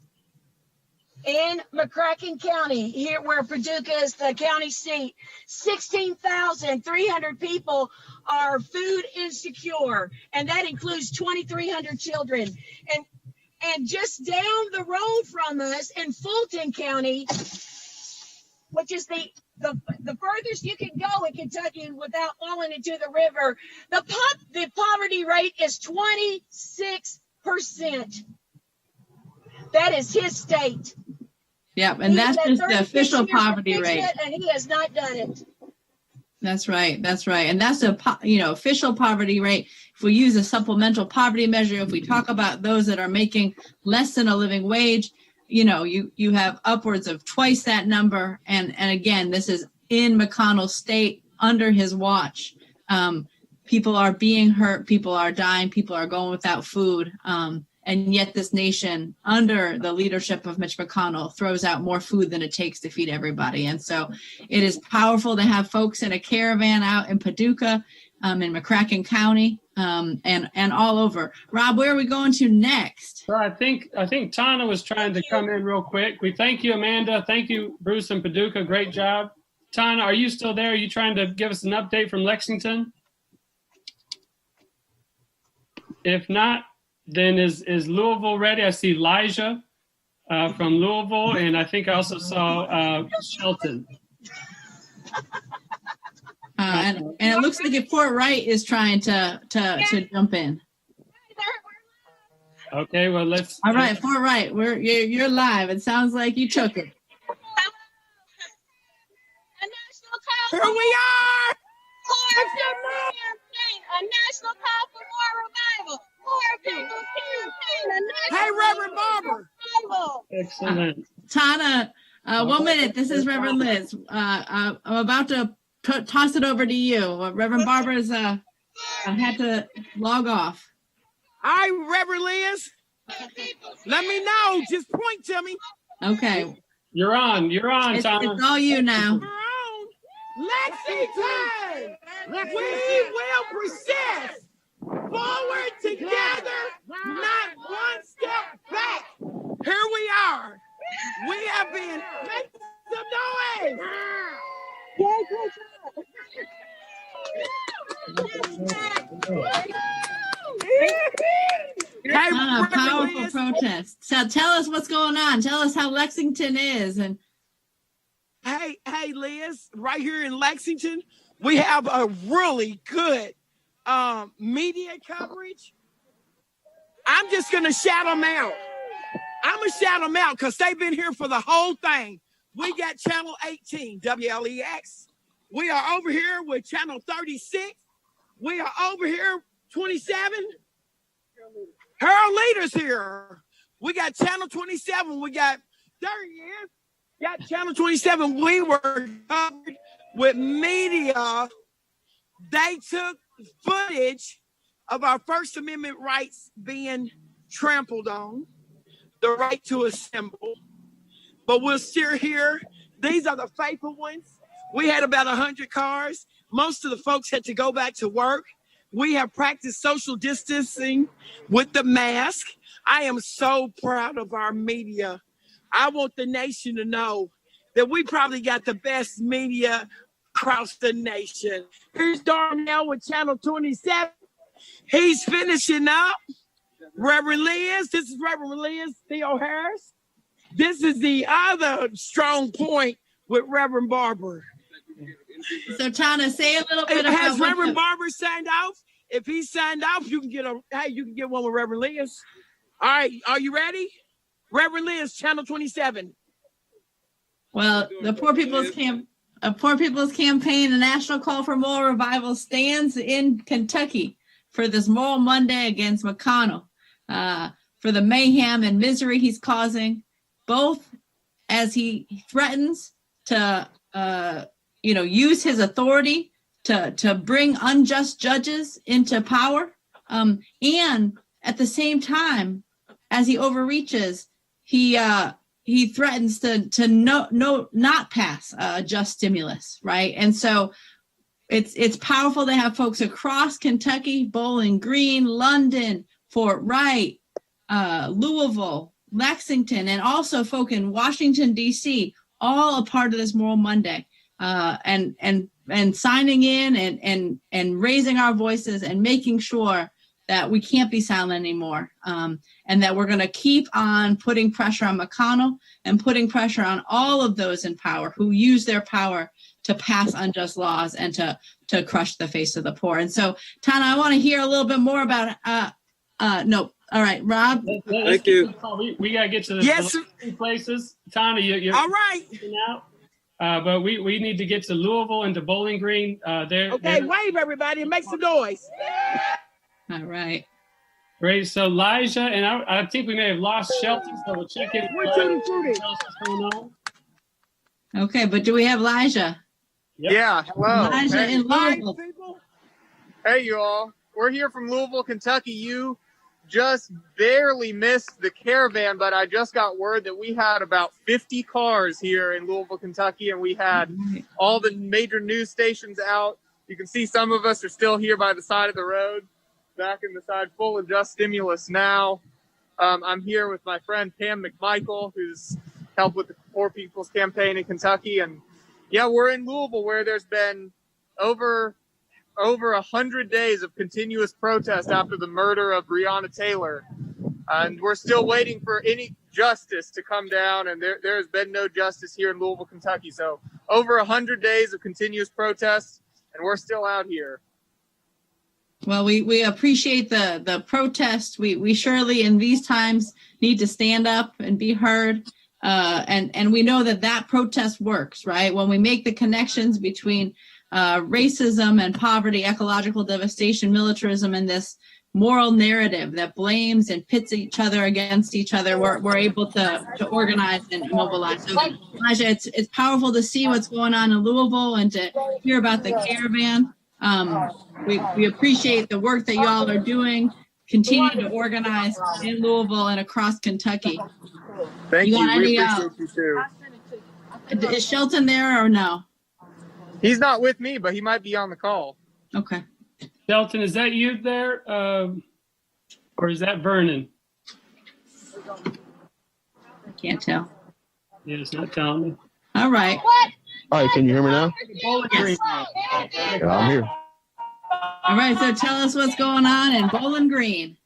In McCracken County, here where Paducah is the county seat, 16,300 people are food insecure, and that includes 2,300 children. And just down the road from us in Fulton County, which is the furthest you can go in Kentucky without falling into the river, the poverty rate is 26%. That is his state. Yeah, and that's just the official poverty rate. And he has not done it. That's right. That's right. And that's official poverty rate. If we use a supplemental poverty measure, if we talk about those that are making less than a living wage, you have upwards of twice that number. And again, this is in McConnell's state under his watch. People are being hurt. People are dying. People are going without food. And yet this nation, under the leadership of Mitch McConnell, throws out more food than it takes to feed everybody. And so it is powerful to have folks in a caravan out in Paducah, in McCracken County, and all over. Rob, where are we going to next? Well, I think Tana was trying to come in real quick. We thank you, Amanda. Thank you, Bruce and Paducah. Great job. Tana, are you still there? Are you trying to give us an update from Lexington? If not, then is Louisville ready? I see Elijah from Louisville, and I think I also saw Shelton. And it looks like if Fort Wright is trying to jump in. Okay, well let's. All right, Fort Wright, you're live. It sounds like you took it. Here we are. A national call for more revival. Hey, Reverend Barber. Excellent. Tana, 1 minute. This is Reverend Liz. I'm about to toss it over to you. Reverend Barber's had to log off. Hi, Reverend Liz. Let me know. Just point to me. Okay. You're on, Tana. It's all you now. Lexington, we will persist forward together, not one step back. Here we are. We have been making some noise. Powerful protest. So tell us what's going on. Tell us how Lexington is. And Hey, Liz, right here in Lexington, we have a really good media coverage. I'm just going to shout them out. I'm going to shout them out because they've been here for the whole thing. We got Channel 18, WLEX. We are over here with Channel 36. We are over here, 27. Herald Leaders here. We got Channel 27. We got, there he is. Got Channel 27. We were covered with media. They took footage of our First Amendment rights being trampled on, the right to assemble. But we're still here. These are the faithful ones. We had about 100 cars. Most of the folks had to go back to work. We have practiced social distancing with the mask. I am so proud of our media. I want the nation to know that we probably got the best media across the nation. Here's Darnell with Channel 27. He's finishing up. Reverend Liz, this is Reverend Liz Theo Harris. This is the other strong point with Reverend Barber. So Tana, say a little bit about has Reverend Barber signed off? If he signed off, you can get one with Reverend Liz. All right, are you ready? Reverend Liz, Channel 27. Well, the Poor People's Campaign, a national call for moral revival, stands in Kentucky for this Moral Monday against McConnell, for the mayhem and misery he's causing, both as he threatens to, use his authority to bring unjust judges into power, and at the same time, as he overreaches, he threatens to not pass a just stimulus, right? And so it's powerful to have folks across Kentucky, Bowling Green, London, Fort Wright, Louisville, Lexington, and also folk in Washington, D.C., all a part of this Moral Monday, and signing in and raising our voices and making sure that we can't be silent anymore, and that we're going to keep on putting pressure on McConnell and putting pressure on all of those in power who use their power to pass unjust laws and to crush the face of the poor. And so, Tana, I want to hear a little bit more about. No, all right, Rob. Thank you. We got to get to the places. Tana, you're all right. Out. But we need to get to Louisville and to Bowling Green. Okay, wave everybody and make some noise. All right. Great. So Elijah, and I think we may have lost Shelton, so we'll check in. What's going on. Okay, but do we have Elijah? Yep. Yeah, hello. Elijah in Louisville. Hey, you all. We're here from Louisville, Kentucky. You just barely missed the caravan, but I just got word that we had about 50 cars here in Louisville, Kentucky, and we had all the major news stations out. You can see some of us are still here by the side of the road, back in the side full of just stimulus now. I'm here with my friend Pam McMichael, who's helped with the Poor People's Campaign in Kentucky. And yeah, we're in Louisville, where there's been over 100 days of continuous protest after the murder of Breonna Taylor. And we're still waiting for any justice to come down. And there has been no justice here in Louisville, Kentucky. So over 100 days of continuous protests, and we're still out here. Well, we appreciate the protest. We surely in these times need to stand up and be heard. And we know that protest works, right? When we make the connections between racism and poverty, ecological devastation, militarism, and this moral narrative that blames and pits each other against each other, we're able to organize and mobilize. So, Elijah, it's powerful to see what's going on in Louisville and to hear about the caravan. We appreciate the work that y'all are doing. Continue to organize in Louisville and across Kentucky. Thank you. We appreciate you too. Is Shelton there or no? He's not with me, but he might be on the call. Okay. Shelton, is that you there? Or is that Vernon? I can't tell. Yeah, it's not telling me. All right. All right, can you hear me now? Yes. Yeah, I'm here. All right, so tell us what's going on in Bowling Green.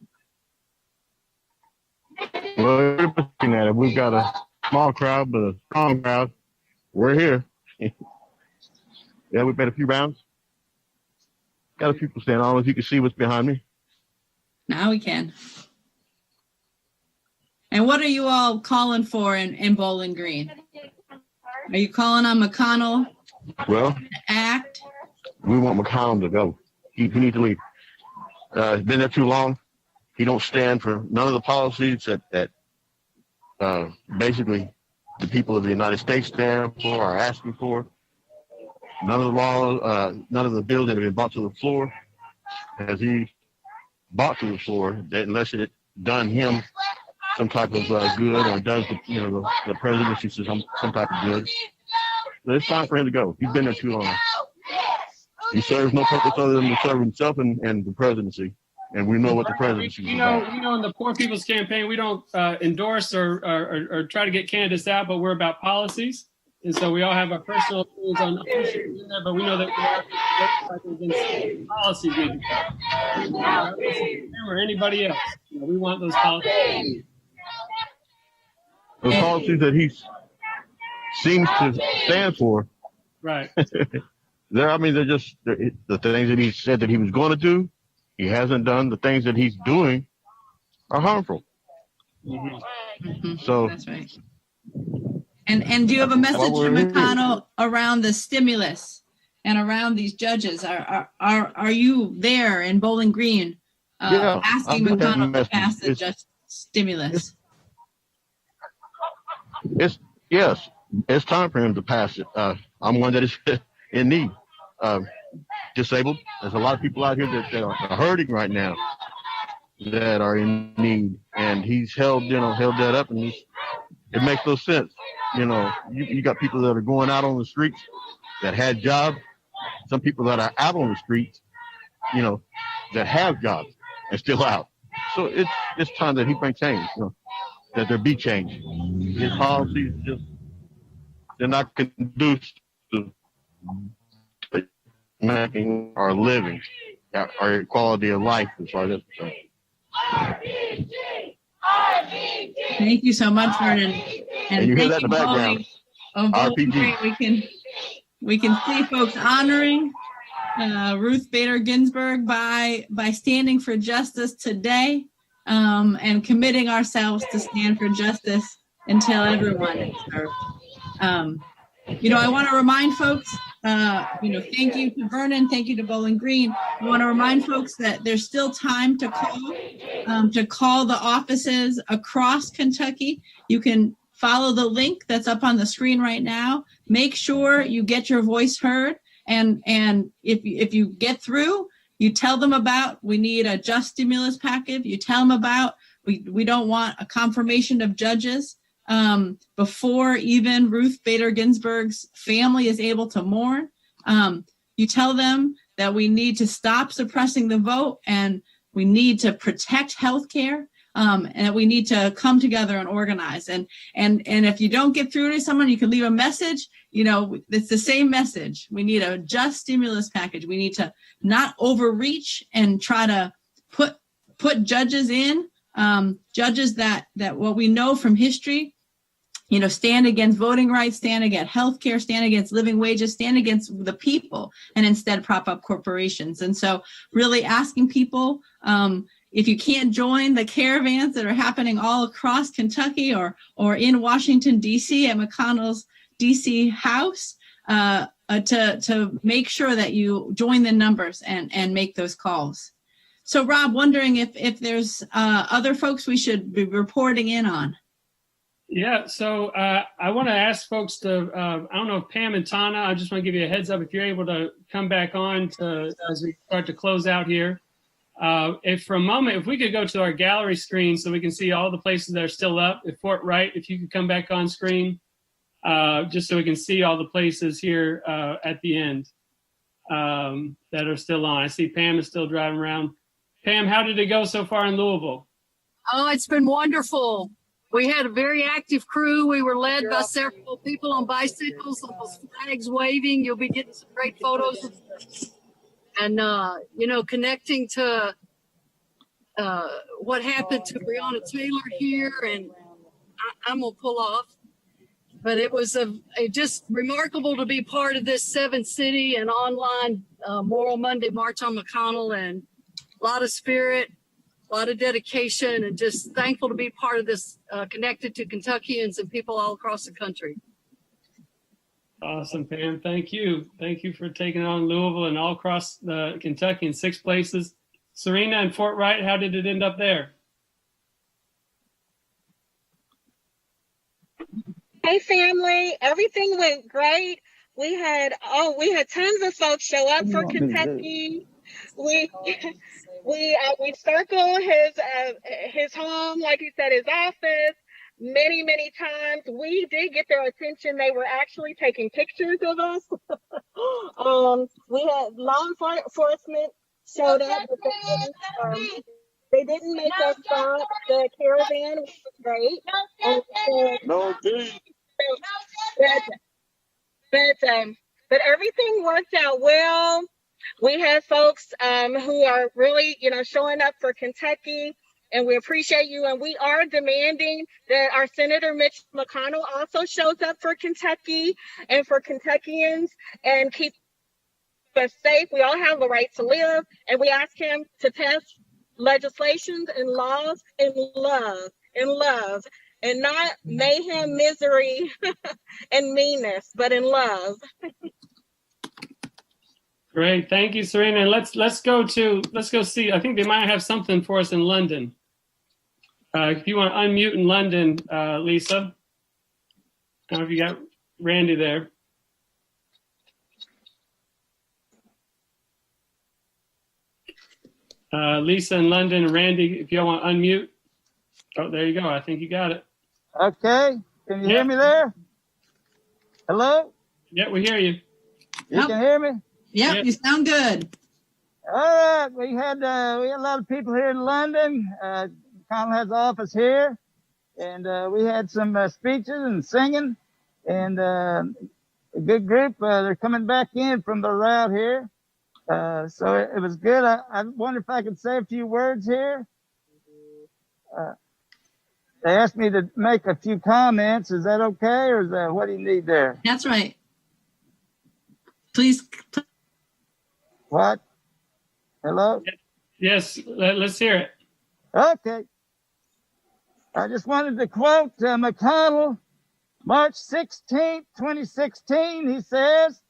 Well, we're looking at it. We've got a small crowd, but a strong crowd. We're here. Yeah, we've made a few rounds. Got a few people standing on. If you can see what's behind me. Now we can. And what are you all calling for in Bowling Green? Are you calling on McConnell Well, to act? we want McConnell to go. He needs to leave. He's been there too long. He don't stand for none of the policies that basically the people of the United States stand for or asking for. None of the laws, none of the bills that have been brought to the floor has he brought to the floor, that unless it done him some type of good or does the presidency some type of good. So it's time for him to go. He's been there too long. He serves no purpose other than to serve himself and the presidency. And we know what the presidency is about. In the Poor People's Campaign, we don't endorse or try to get candidates out, but we're about policies. And so we all have our personal opinions on issues in there, but we know that we are policies or anybody else. We want those policies. Those policies that he seems to stand for. Right. They're just the things that he said that he was going to do. He hasn't done. The things that he's doing are harmful. Mm-hmm. So that's right. And do you have a message to McConnell around the stimulus and around these judges? Are you there in Bowling Green asking McConnell to pass the just stimulus? It's time for him to pass it. I'm one that is in need. Disabled. There's a lot of people out here that are hurting right now that are in need, and he's held that up, and it makes no sense. You got people that are going out on the streets that had jobs, some people that are out on the streets, that have jobs and still out. So it's time that he brings change, that there be change. His policies they're not conducive to making our living, our quality of life as far as that's concerned. Thank you so much, Vernon. And you hear that in the background. RPG. We can see folks honoring Ruth Bader Ginsburg by standing for justice today, and committing ourselves to stand for justice until everyone is served. I want to remind folks, thank you to Vernon, thank you to Bowling Green. I want to remind folks that there's still time to call the offices across Kentucky. You can follow the link that's up on the screen right now. Make sure you get your voice heard. And if you get through, you tell them about, we need a just stimulus package. You tell them about, we don't want a confirmation of judges before even Ruth Bader Ginsburg's family is able to mourn. You tell them that we need to stop suppressing the vote, and we need to protect healthcare, and that we need to come together and organize. And if you don't get through to someone, you can leave a message. It's the same message. We need a just stimulus package. We need to not overreach and try to put judges in, judges that what we know from history, stand against voting rights, stand against healthcare, stand against living wages, stand against the people, and instead prop up corporations. And so really asking people, if you can't join the caravans that are happening all across Kentucky or in Washington, D.C. at McConnell's D.C. house, to make sure that you join the numbers and make those calls. So, Rob, wondering if there's other folks we should be reporting in on. Yeah, so I want to ask folks to, I don't know if Pam and Tana, I just want to give you a heads up if you're able to come back on as we start to close out here. If for a moment, if we could go to our gallery screen so we can see all the places that are still up. If Fort Wright, if you could come back on screen, just so we can see all the places here at the end that are still on. I see Pam is still driving around. Pam, how did it go so far in Louisville? Oh, it's been wonderful. We had a very active crew. We were led by several people on bicycles, those flags waving. You'll be getting some great photos. And, connecting to what happened to Breonna Taylor here. And I'm going to pull off. But it was just remarkable to be part of this 7-city and online Moral Monday March on McConnell, and a lot of spirit, a lot of dedication, and just thankful to be part of this, connected to Kentuckians and people all across the country. Awesome, Pam. Thank you. Thank you for taking on Louisville and all across the Kentucky in 6 places. Serena and Fort Wright, how did it end up there? Hey family, everything went great. We had tons of folks show up for Kentucky. We circled his home, like he said, his office many times. We did get their attention. They were actually taking pictures of us. We had law enforcement showed up, but they didn't make us stop. The caravan was great. But everything worked out well. We had folks who are really, showing up for Kentucky, and we appreciate you. And we are demanding that our Senator Mitch McConnell also shows up for Kentucky and for Kentuckians and keep us safe. We all have the right to live, and we ask him to pass legislations and laws in love, and not mayhem, misery, and meanness, but in love. Great, thank you, Serena. Let's go see. I think they might have something for us in London. If you want to unmute in London, Lisa. I don't know if you got Randy there. Lisa in London, Randy, if you want to unmute. Oh, there you go. I think you got it. Okay. Can you hear me there? Hello? Yeah, we hear you. You can hear me? Yep, you sound good. All right. We had a lot of people here in London. McConnell has an office here. And we had some speeches and singing. And a good group. They're coming back in from the route here. So it was good. I wonder if I could say a few words here. They asked me to make a few comments. Is that okay, or is that what do you need there? That's right. Please. What? Hello? Yes, let's hear it. Okay. I just wanted to quote McConnell, March 16th, 2016. He says,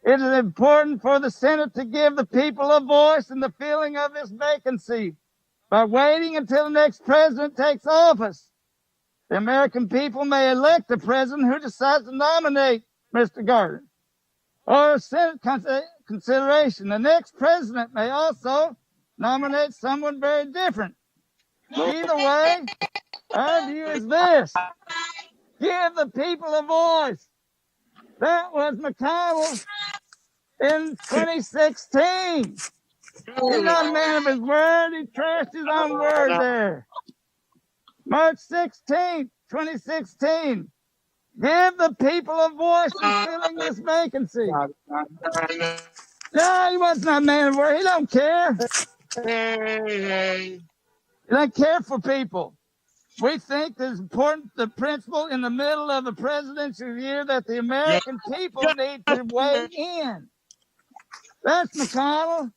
"It is important for the Senate to give the people a voice in the filling of this vacancy. By waiting until the next president takes office, the American people may elect a president who decides to nominate Mr. Gardner or Senate consideration. The next president may also nominate someone very different. Either way, our view is this: give the people a voice." That was McConnell in 2016. He's not a man of his word. He trashed his own word there. March 16th, 2016. Give the people a voice in filling this vacancy. No, he wasn't a man of word. He don't care. He doesn't care for people. We think it's important, the principle in the middle of the presidential year, that the American people need to weigh in. That's McConnell.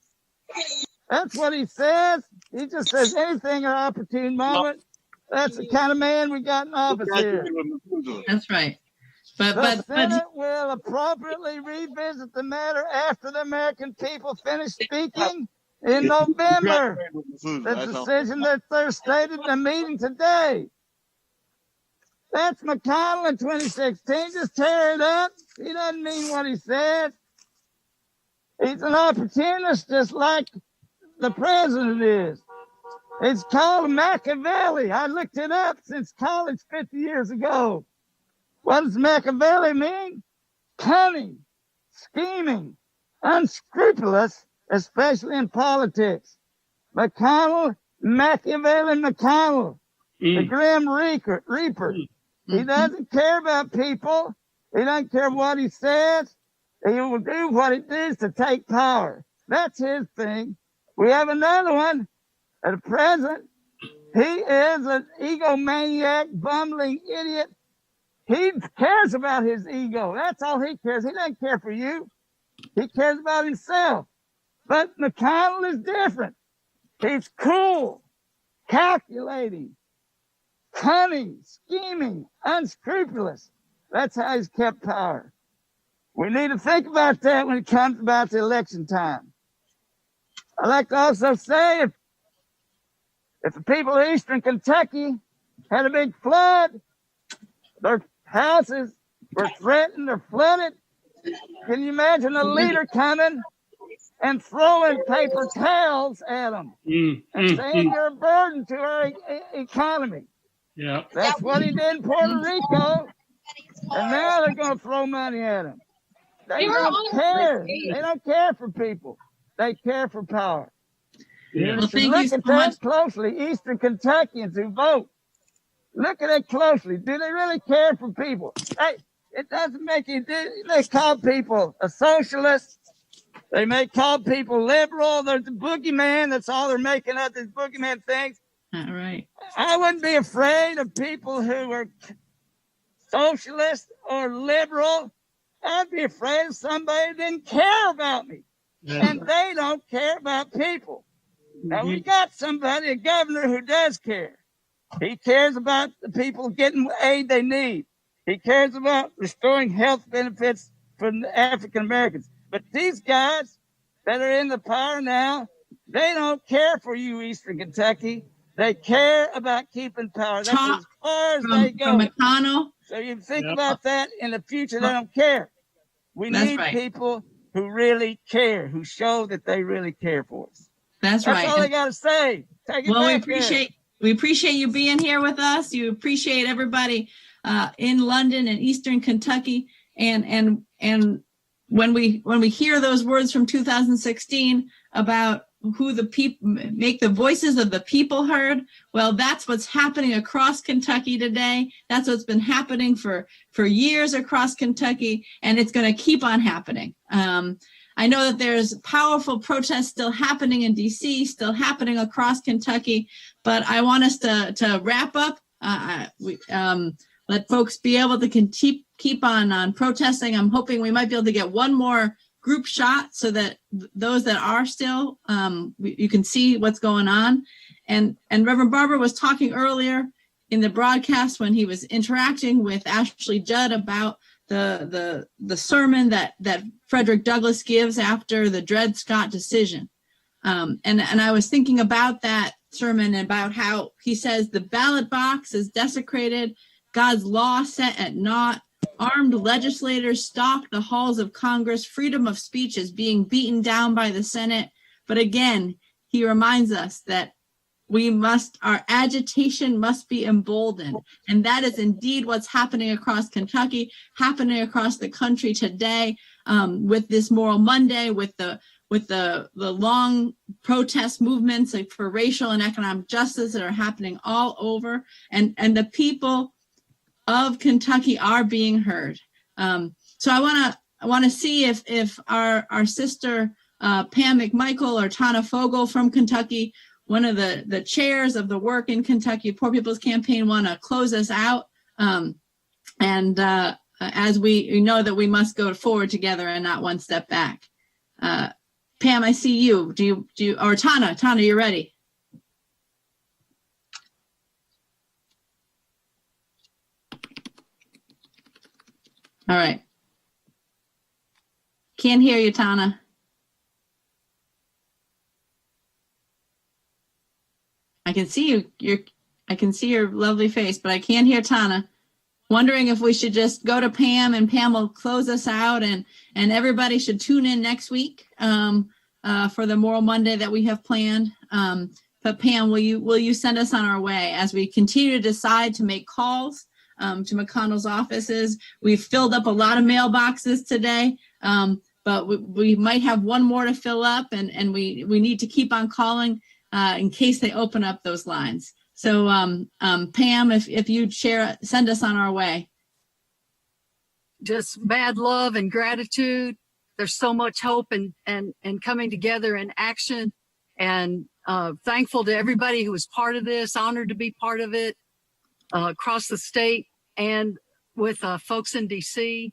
That's what he says. He just says anything at an opportune moment. That's the kind of man we got in office here. That's right. The Senate will appropriately revisit the matter after the American people finish speaking in November. The decision that they're stated in the meeting today. That's McConnell in 2016. Just tear it up. He doesn't mean what he says. He's an opportunist, just like the president is. It's called Machiavelli. I looked it up since college 50 years ago. What does Machiavelli mean? Cunning, scheming, unscrupulous, especially in politics. McConnell, Machiavelli McConnell, the Grim Reaper. He doesn't care about people. He doesn't care what he says. He will do what it is to take power. That's his thing. We have another one at the president. He is an egomaniac, bumbling idiot. He cares about his ego. That's all he cares. He doesn't care for you. He cares about himself. But McConnell is different. He's cool. calculating, cunning, scheming, unscrupulous. That's how he's kept power. We need to think about that when it comes about the election time. I'd like to also say if the people of Eastern Kentucky had a big flood, their houses were threatened or flooded, can you imagine a leader coming and throwing paper towels at them and saying you're a burden to our economy? Yeah, that's what he did in Puerto Rico, and now they're going to throw money at him. They don't care. They don't care for people. They care for power. Yeah. Well, look at that closely. Eastern Kentuckians who vote, look at it closely. Do they really care for people? Hey, it doesn't make you. They call people a socialist. They may call people liberal. There's a boogeyman. That's all they're making up, these boogeyman things. All right. I wouldn't be afraid of people who are socialist or liberal. I'd be afraid of somebody who didn't care about me. And they don't care about people. Now, we got somebody, a governor, who does care. He cares about the people getting aid they need. He cares about restoring health benefits for African Americans. But these guys that are in the power now, they don't care for you, Eastern Kentucky. They care about keeping power. That's as far as they go. From McConnell. So you think about that in the future, they don't care. We need people who really care, who show that they really care for us. That's right. That's all I got to say. Take it back we appreciate you being here with us. You appreciate everybody in London and Eastern Kentucky. And when we hear those words from 2016 about who the people make the voices of the people heard, well, that's what's happening across Kentucky today. That's what's been happening for years across Kentucky, and it's going to keep on happening. I know that there's powerful protests still happening in DC, still happening across Kentucky, but I want us to wrap up. Let folks be able to keep on protesting. I'm hoping we might be able to get one more group shot so that those that are still, you can see what's going on. And Reverend Barber was talking earlier in the broadcast when he was interacting with Ashley Judd about the sermon that Frederick Douglass gives after the Dred Scott decision. And I was thinking about that sermon, about how he says the ballot box is desecrated, God's law set at naught, armed legislators stalk the halls of Congress, freedom of speech is being beaten down by the Senate. But again, he reminds us that our agitation must be emboldened. And that is indeed what's happening across Kentucky, happening across the country today, with this Moral Monday, with the long protest movements for racial and economic justice that are happening all over. And the people of Kentucky are being heard. So I want to see if our sister Pam McMichael or Tana Fogel from Kentucky, one of the chairs of the Work in Kentucky Poor People's Campaign, want to close us out. As we know that we must go forward together and not one step back. Pam, I see you. Do you or Tana, you're ready. All right. Can't hear you, Tana. I can see you. I can see your lovely face, but I can't hear Tana. Wondering if we should just go to Pam and Pam will close us out, and everybody should tune in next week for the Moral Monday that we have planned. But Pam, will you send us on our way as we continue to decide to make calls to McConnell's offices? We've filled up a lot of mailboxes today, but we might have one more to fill up, and we need to keep on calling in case they open up those lines. So Pam, if you'd send us on our way. Just mad love and gratitude. There's so much hope and coming together in action, and thankful to everybody who was part of this, honored to be part of it across the state and with folks in DC.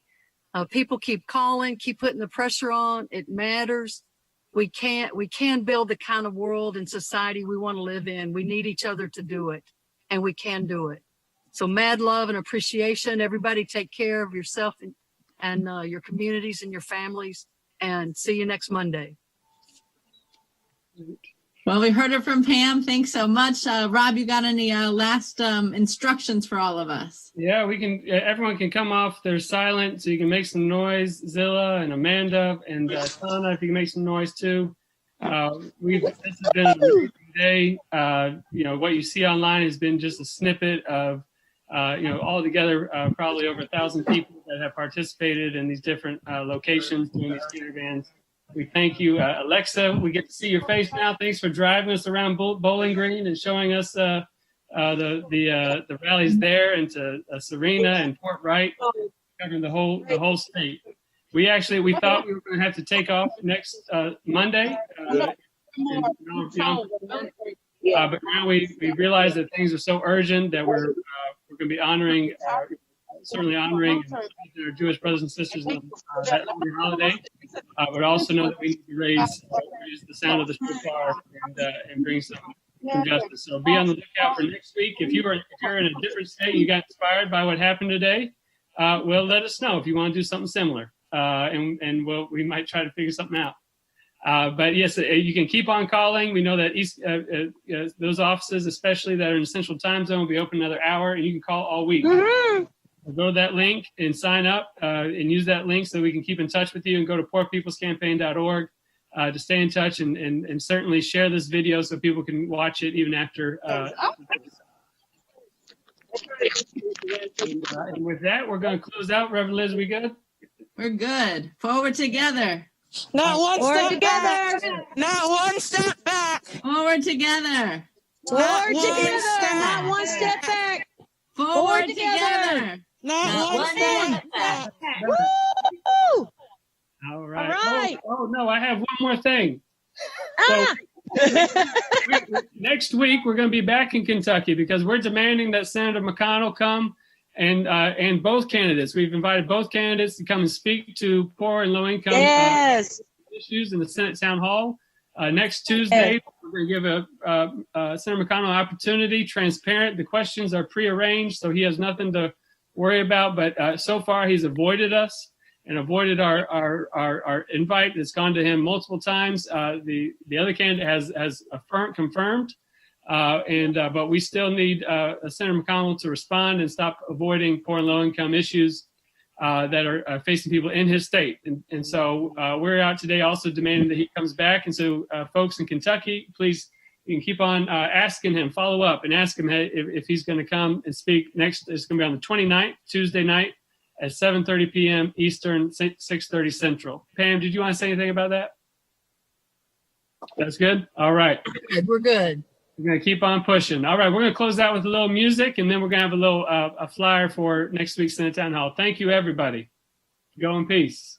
People keep calling, keep putting the pressure on. It matters. we can build the kind of world and society we want to live in. We need each other to do it, and we can do it. So mad love and appreciation. Everybody take care of yourself and your communities and your families, and see you next Monday. Well, we heard it from Pam. Thanks so much. Rob, you got any last instructions for all of us? Yeah, we can. Everyone can come off. They're silent, so you can make some noise. Zilla and Amanda and Sana, if you can make some noise too. This has been an amazing day. What you see online has been just a snippet of, all together, probably over 1,000 people that have participated in these different locations doing these caravans. We thank you, Alexa. We get to see your face now. Thanks for driving us around Bowling Green and showing us the rallies there, and to Serena and Port Wright, covering the whole state. We thought we were going to have to take off next Monday, but now we realize that things are so urgent that we're going to be honoring our Jewish brothers and sisters on that holiday, but also know that we need to raise the sound of the shofar and bring some justice. So be on the lookout for next week. If you're in a different state, you got inspired by what happened today, well, let us know if you want to do something similar, and we might try to figure something out. But yes, you can keep on calling. We know that those offices, especially that are in the Central Time Zone, will be open another hour, and you can call all week. Mm-hmm. Go to that link and sign up and use that link so we can keep in touch with you, and go to poorpeoplescampaign.org to stay in touch, and certainly share this video so people can watch it even after. And with that, we're going to close out. Reverend Liz, we good? We're good. Forward together. Not one step together. back. Not one step back. Forward together. Forward together. Not one step back. Forward together. Not one step back. Woo! All right. All right. Oh, no, I have one more thing. So, next week, we're going to be back in Kentucky because we're demanding that Senator McConnell come and both candidates. We've invited both candidates to come and speak to poor and low-income issues in the Senate Town Hall. Next Tuesday, we're going to give Senator McConnell an opportunity, transparent. The questions are prearranged, so he has nothing to worry about. But so far, he's avoided us and avoided our invite that's gone to him multiple times. The other candidate has confirmed, but we still need Senator McConnell to respond and stop avoiding poor and low-income issues that are facing people in his state. And so we're out today also demanding that he comes back. And so folks in Kentucky, please, you can keep on asking him, follow up and ask him if he's going to come and speak next. It's going to be on the 29th, Tuesday night at 7:30 p.m. Eastern, 6:30 Central. Pam, did you want to say anything about that? That's good? All right. We're good. We're going to keep on pushing. All right, we're going to close out with a little music, and then we're going to have a little a flyer for next week's Senate Town Hall. Thank you, everybody. Go in peace.